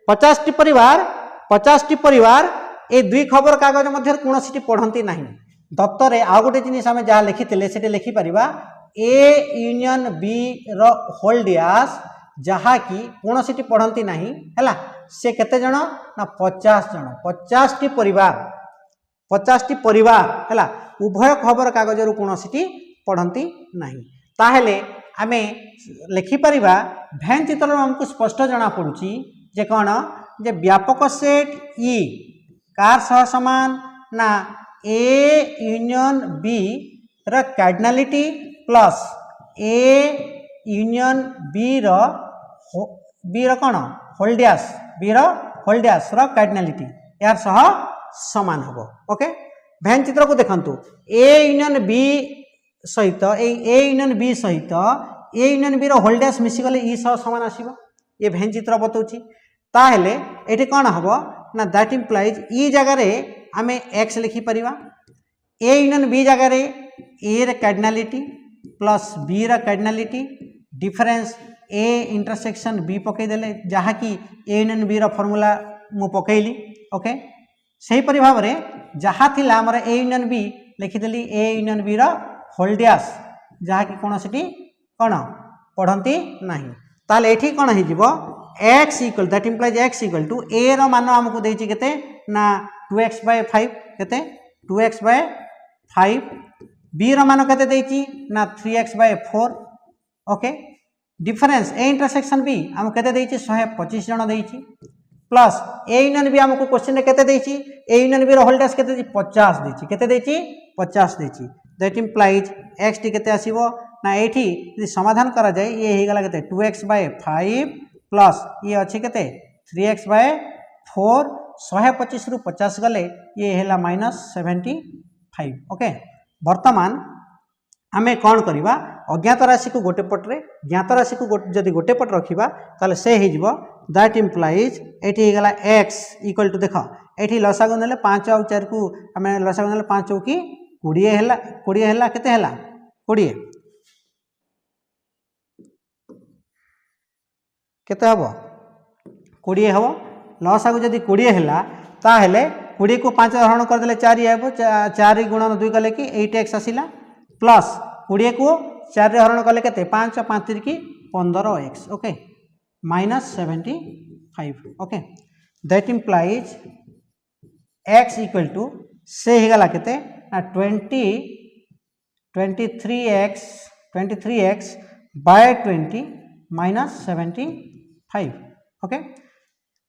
50 टी परिवार ए दुई खबर कागज मध्य कोनोसी पढ़ंती नाही दत्तरे आ गोटे जिनिस आमे जहा लिखितिले सेटे लिखि परिबा ए यूनियन बी रो होल डैश जहा कि कोनोसी पढ़ंती नाही हैला से केते जण ना 50 जण 50 टी परिवार हैला उभय खबर कागज रु कोनोसी पढ़ंती नाही ताहेले आमे लिखि परिबा भैन चित्र हमको स्पष्ट जना पड़ुची जे कौन जे व्यापक सेट ई कार सह समान ना ए यूनियन बी र cardinality plus A union B रो कौन होल डैश बी रो होल डैश रो कार्डिनलिटी यार सह समान हबो ओके भैन चित्र को देखंतु ए यूनियन बी सहित ए यूनियन बी सहित ए यूनियन बी रो होल डैश मिसी गले ई सह समान आसीबो ये भैन चित्र बतौची ताहेले एठी कोन हबो ना दैट इंप्लाइज ई जगह रे आमे एक्स लिखि परिबा ए यूनियन बी जगह रे ए रे कार्डिनलिटी प्लस बी रा cardinality difference A intersection B पकई देले जहा कि ए यूनियन बी रा फार्मूला मु पकईली ओके सही परि भाव रे जहा थिला हमर ए यूनियन बी लिखिदेली ए यूनियन बी रा होल डैश जहा कि कोनोसी कौन पढ़ंती नाही ताले एठी कौन हो जिवो x equal that implies x equal to a रो मान हमको देछि केते ना 2x/5 केते 2x/5 b रो मान केते देछि ना 3x/4 okay difference a intersection b हम केते देछि 125 जण देछि प्लस a यूनियन b हमको क्वेश्चन रे केते देछि a यूनियन b रो होल डैश केते देछि 50 देछि केते देछि 50 देछि दैट इंप्लाइज x टी केते आसीबो ना ये समाधान करा जाए ये हो गला के 2x/5 प्लस ये अच्छे के 3x/4 125 रु 50 गले ये है -75 ओके। वर्तमान आमे कौन करवा अज्ञात राशि को गोटे पट्रे ज्ञात राशि को जदि गोटे पट रखा ताले से हो दैट इम्प्लाइज ये गला x इक्वल टू देख ये लसागु ने 5 आउ 4 को आम लसागु ने 5 चौकी 20 है केते है 20 केते हम 20 हम लसागु जदि 20 है ताहले 20 को 5 हरण करदे 4 आब 4 गुणन 2 कले कि 8x आसला प्लस 20 को 4 हरण कले के 5 5 की 15x okay -75 okay. That implies x equal to से हिगला केते 23x बाय 20 -75 ओके।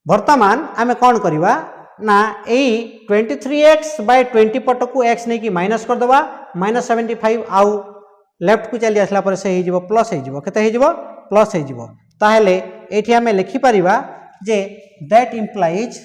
वर्तमान आमे कौन करवा ना यही 23x/20 पट को x नहीं कि माइनस कर दबा -75 आउ लेफ्ट को चली आसला पर से हो प्लस हो केते हो प्लस हो ताहले एठी हमें लिखि परिबा जे दैट इम्प्लाइज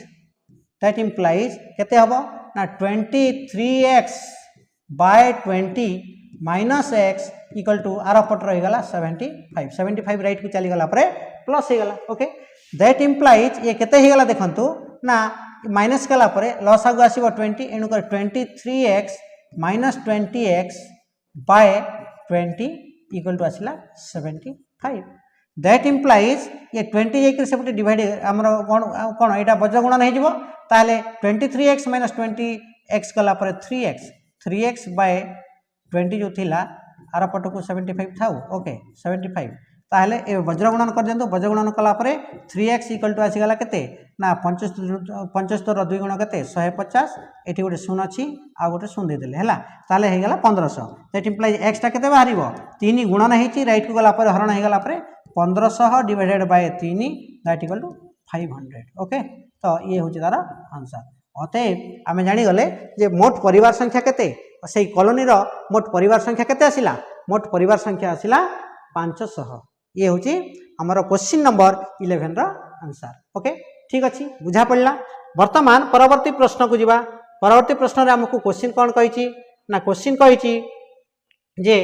केते हबो ना 23x/20 minus x equal to आर पट रही गला 75 राइट को चली गला पर प्लस हो गला ओके। दैट इम्प्लाइज ये केते हो गला देखंतु ना माइनस कला परे लस आगु आसीबो 20 एणु कर 23x - 20x bye 20 equal to आसला 75। दैट इम्प्लाइज ये 20 जाकर से डिवाइड आमर कौन यहाँ वज्र गुणन हो ताहले 23x - 20x कला परे 3x बाय 20 जो थिला आर पट को 75 था ओके 75 ताहले ए वज्र गुणन कर दियंतु वज्र गुणन कला परे 3x इक्वल टू आसी गला केते ना 75 2 गुण केते 150 एठी गोटे शून्य अछि आ गोटे शून्य दे देले हला ताले हे गला 1500 दैट इम्प्लाइज x टा केते बाहरिबो 3 गुणन हेची राइट को गला परे हरण हे गला परे 1500 divided by 3 that equal to 500 okay. तो ये होची तार आंसर। अतएव आमे जानि गले जे मोट परिवार संख्या केते सेही कॉलोनी रो मोट परिवार संख्या केते आसिला मोट परिवार संख्या आसिला 500 ये हूँ आमर क्वेश्चन नंबर 11 रो आंसर ओके ठीक अच्छी बुझा पड़ा। वर्तमान परवर्ती प्रश्न को जीवा परवर्ती प्रश्न रे हमको क्वेश्चन कौन कही ना क्वेश्चन कही जे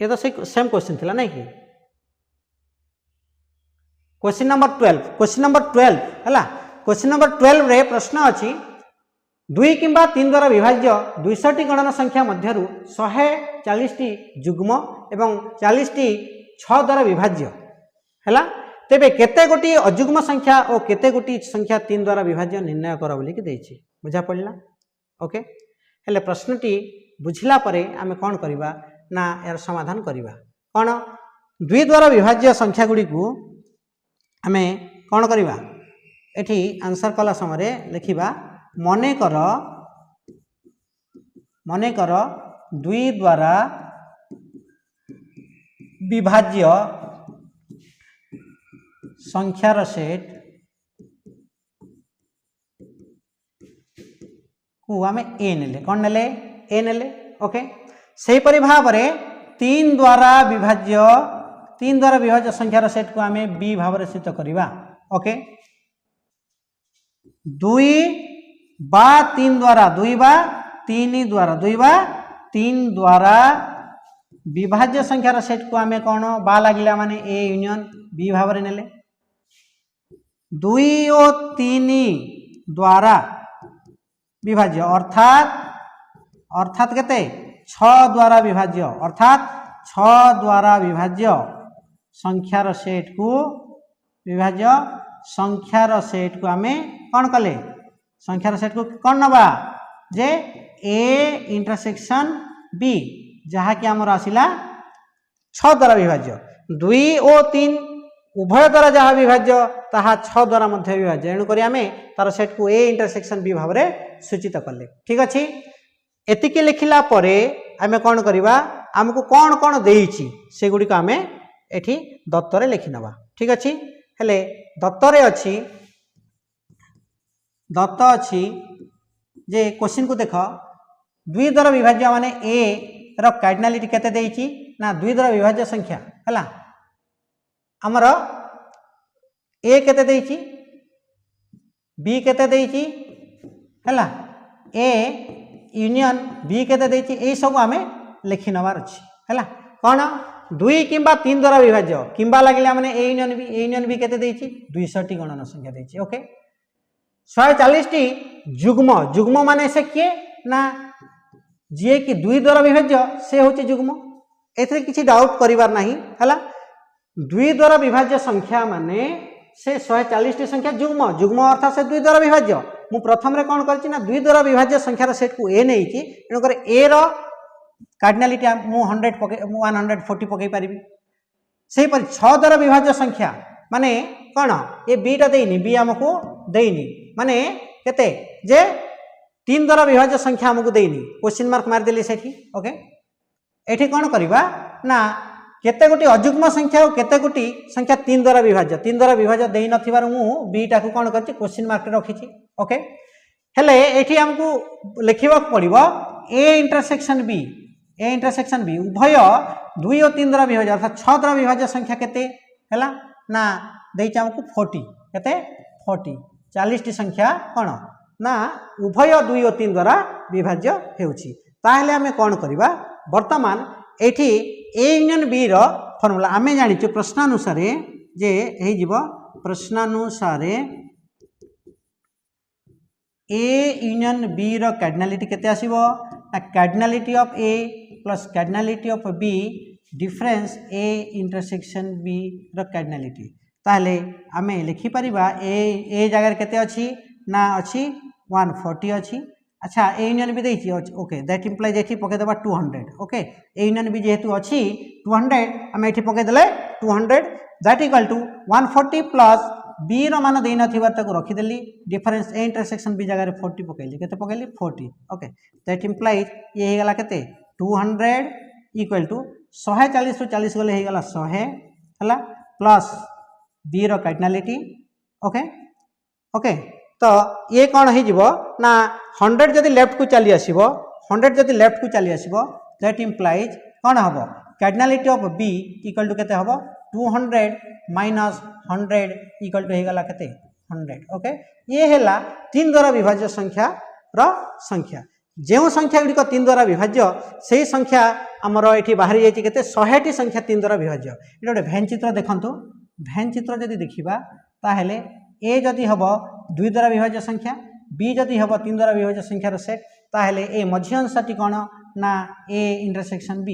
ये तो सेम क्वेश्चन थिला नहीं कि क्वेश्चन नंबर 12 है क्वेश्चन नंबर 12 रे प्रश्न अच्छी 2 किंबा 3 द्वारा विभाज्य 200 गणन संख्या मध्यरु 140 जुग्म एवं 40 6 द्वारा विभाज्य है तेबे केते गोटी अजुग्म संख्या और केते गोटी संख्या 3 द्वारा विभाज्य निर्णय कर बोली कि देछि बुझा पड़ला ओके। हेले प्रश्नटी बुझला परे आमे कौन करबा ना यार समाधान करबा कौन 2 द्वारा विभाज्य संख्या गुडी को आमे कौन करबा एठी आंसर कला समय लिखिबा मने कर 2 द्वारा विभाज्य संख्यार सेट को आमे ए नेले कौन नेले ए नेले ओके। सेही परि भाव रे 3 द्वारा विभाज्य संख्यार सेट को आमे बी भाव रे स्थित करिवा ओके। 2 बा 3 द्वारा 2 बा 3 द्वारा विभाज्य संख्यार सेट को आमे कौन बा लागिला माने ए यूनियन बी भाव रे नेले 2 और 3 द्वारा विभाज्य अर्थात केते 6 द्वारा विभाज्य अर्थात 6 द्वारा विभाज्य संख्यार सेट को विभाज्य संख्यार सेट को आमे कौन कले संख्यार सेट को कौन नबा जे ए इंटरसेक्शन बी जहा कि आमर आसिला 6 द्वारा विभाज्य 2 और 3 उभय द्वारा जहाँ विभाज्य ताहा 6 द्वारा मध्य विभाज्य एणुक आमे तार सेट को ए इंटरसेक्शन बी भाव में सूचित कले ठीक अच्छे। एतिके लिखिला परे आमे कौन करवा आमको कौन कौन देइछि से गुडी को आमे एठी दत्तरे लिखि नबा ठीक अच्छे। हेले दत्तरे अच्छी दत्त अच्छी जे क्वेश्चन को देख 2 द्वारा विभाज्य माने ए रो कार्डिनालिटी केते देइची ना 2 द्वारा विभाज्य संख्या हला हमर ए केते देइची बी केते देइची हला ए यूनियन बी केते देइची ए सब आमे लिखि नवार अछि हला कोन 2 किंबा 3 द्वारा विभाज्य किंबा लागले हमने ए यूनियन बी केते देइची 200 टी गणना संख्या देइची ओके 140 टी जुग्म माने से किए ना जे कि 2 द्वारा विभाज्य से होची जुग्म एथरे किछि डाउट करिवार नाही हला 2 द्वारा विभाज्य संख्या माने से 140 टी संख्या जुग्म अर्थात से 2 द्वारा विभाज्य मु प्रथम रे कोन करछि ना 2 द्वारा विभाज्य संख्यार सेट को ए नेइछि एनो करे ए रो कार्डिनालिटी मु 100 पके मु 140 पके परिबी सेही पर 6 द्वारा विभाज्य संख्या माने कोन ए बी टा देइनी बी हमको देइनी माने केते जे 3 द्वारा विभाज्य संख्या हमको देइनी क्वेश्चन मार्क मार देली सेठी ओके एठी कोन करबा ना केते गोटी अजुग्म संख्या और केते गोटी संख्या 3 द्वारा विभाज्य देइ नथिबार मु बी टा को कोन करछि क्वेश्चन मार्क रखिछि ओके हेले एठी हमको लिखिबा पड़िबो ए इंटरसेक्शन बी उभय 2 और 3 द्वारा विभाज्य अर्थात 6 द्वारा विभाज्य संख्या केते हैला ना देइछि हमको 40 केते 40 40 टी संख्या कोन ना उभय 2 और 3 द्वारा विभाज्य हेउछि ताहले हमें कोन करबा वर्तमान एठी ए यूनियन बी रो फार्मूला आमे जानि छु प्रश्नानुसार जे हे जीवो प्रश्नानुसार ए यूनियन बी रो कार्डिनालिटी केते आसीबो ना cardinality of A plus cardinality of B difference A intersection B रो कार्डिनालिटी ताहले आमे लिखि परिबा ए जगह केते अछि ना अछि 140 अछि अच्छा ए यूनियन बी देछि ओके दैट इंप्लाइज एठी पके देबा 200 ओके ए यूनियन बी जेहेतु अछि 200 आमे एठी पके देले 200 that equal to 140 plus B रो मान देइ नथिबा ताको रखि देली डिफरेंस ए इंटरसेक्शन बी जगह रे 40 पकेली केते पकेली 40 ओके दैट इंप्लाइज ये हे गला केते 200 इक्वल टू 140 रु 40 गले हे गला 100 हला प्लस बी रो कार्डिनालिटी ओके ओके तो ये कौन हो ना 100 जदि लेफ्ट को चली आसीबो 100 जदि लेफ्ट को चली आसीबो दैट इंप्लाइज कौन हम cardinality of B equal to केते हबो 200 माइनस 100 इक्वल टू हेगला केते 100 ओके ये हेला 3 द्वारा विभाज्य संख्या रो संख्या जेउ संख्या गुडी को 3 द्वारा विभाज्य सेही संख्या हमर एठी बाहरी जायछि केते 100 टी संख्या 3 द्वारा विभाज्य एटा गोटे भैन चित्र देखंतु भैन चित्र जदि देखिबा ताहेले ए जदि हबो 2 द्वारा विभाज्य संख्या बी जदि हबो 3 द्वारा विभाज्य संख्या रो सेट ताहेले ए मध्य अंशटी कोन ना ए इंटरसेक्शन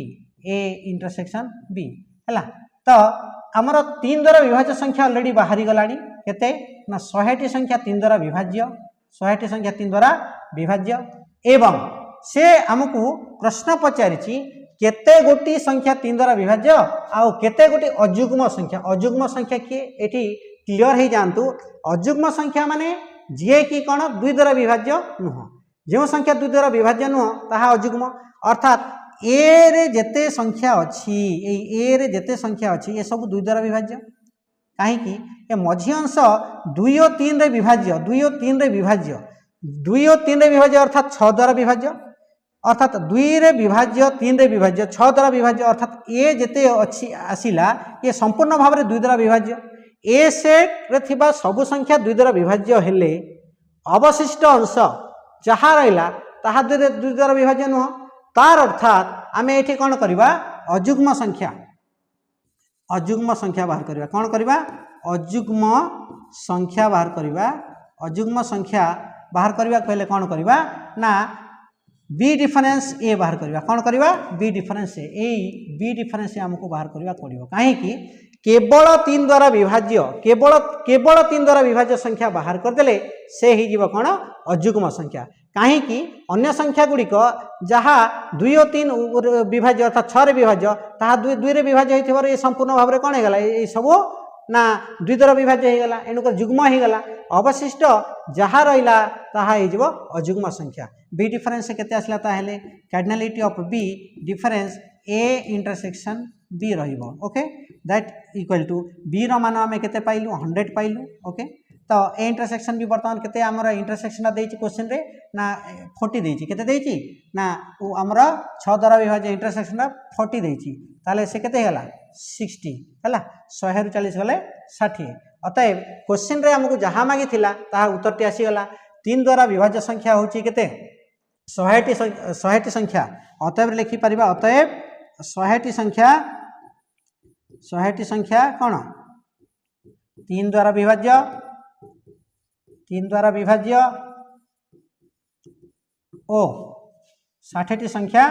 बी हला तो हमर 3 द्वारा विभाज्य संख्या ऑलरेडी बाहरी गलानी केते ना 100 टी संख्या 3 द्वारा विभाज्य 100 टी संख्या 3 द्वारा विभाज्य एवं से हमकु प्रश्न पचारिछि केते गोटी संख्या 3 द्वारा विभाज्य आ केते गोटी अजुग्म संख्या के एठी क्लियर हे जानतु अजुग्म संख्या माने जे कि कोन 2 द्वारा विभाज्य नुह जो संख्या 2 द्वारा विभाज्य नुह ताहा अजुग्म अर्थात ए रे जेते संख्या अछि ए रे जेते संख्या अछि ए सब 2 द्वारा विभाज्य काहे कि ए मझी अंश 2 और 3 रे विभाज्य 2 और 3 रे विभाज्य 2 और 3 रे विभाज्य अर्थात 6 द्वारा विभाज्य अर्थात 2 रे विभाज्य 3 रे विभाज्य 6 द्वारा विभाज्य अर्थात ए जेते अछि आसिला ये संपूर्ण भाव रे 2 द्वारा विभाज्य ए सेट रे थिबा सब संख्या 2 द्वारा विभाज्य हेले अवशिष्ट अंश जहा रहिला ताहा 2 द्वारा विभाज्य नुह तार अर्थात आमे एठी कोन करबा अजुग्म संख्या बाहर करबा कोन करबा अजुग्म संख्या बाहर करबा कहले कोन करबा ना बी डिफरेंस ए बाहर करबा कोन करबा B difference A B difference हमको बाहर करबा पड़िबो काहे कि केवल 3 द्वारा विभाज्य केवल 3 द्वारा विभाज्य संख्या बाहर कर देले से ही जीव कोन अजुग्म संख्या काहे कि अन्य संख्या गुडी को जहा 2 और 3 विभाज्य अर्थात 6 रे विभाज्य ताहा 2 रे विभाज्य हेथिबार ए संपूर्ण भाव रे कोन हेगला ए सब ना 2 द्वारा विभाज्य हेगला एनुक जुग्म हेगला अवशिष्ट जहा रहिला ताहा हे जीव अजुग्म संख्या बी डिफरेंस केते आसला ताहेले cardinality of B difference A intersection B रहिबो okay that equal to B रो मान हमें केते पाइलु 100 पाइलु ओके तो ए इंटरसेक्शन भी बर्तमान केते हमर इंटरसेक्शन देछि क्वेश्चन रे ना 40 देछि केते देछि ना हमर 6 द्वारा विभाज्य इंटरसेक्शन 40 देछि ताले से केते हला 60 हला 100 रु 40 गले 60 अतएव क्वेश्चन रे हमकु जहा मागी थिला ता उत्तरटी आसी गला 3 द्वारा विभाज्य संख्या होछि केते 100टी संख्या अतएव लिखि परिबा अतएव 100टी संख्या कोन 3 द्वारा विभाज्य ओ 60टी संख्या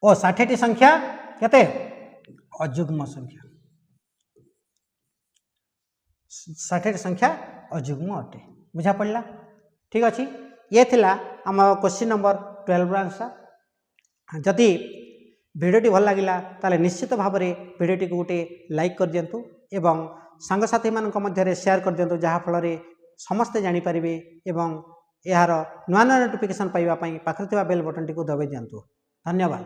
ओ 60टी संख्या केते अजुग्म संख्या 60टी संख्या अजुग्म अटे बुझा पड़ला ठीक अच्छे ये थिला आम क्वेश्चन नंबर 12 आंसर जदि भिडियोटी भल लगिला ताले निश्चित भाव में भिडियोटी को गोटे लाइक कर दिंतु एवं सांगसाथी मान मध्य शेयर कर दिंतु जहाँ फल समस्ते जानीपारे एवं यार नुआ नुआ नोटिफिकेशन पाइबा पाखरे बेल बटन टी को दबाई दिंतु धन्यवाद।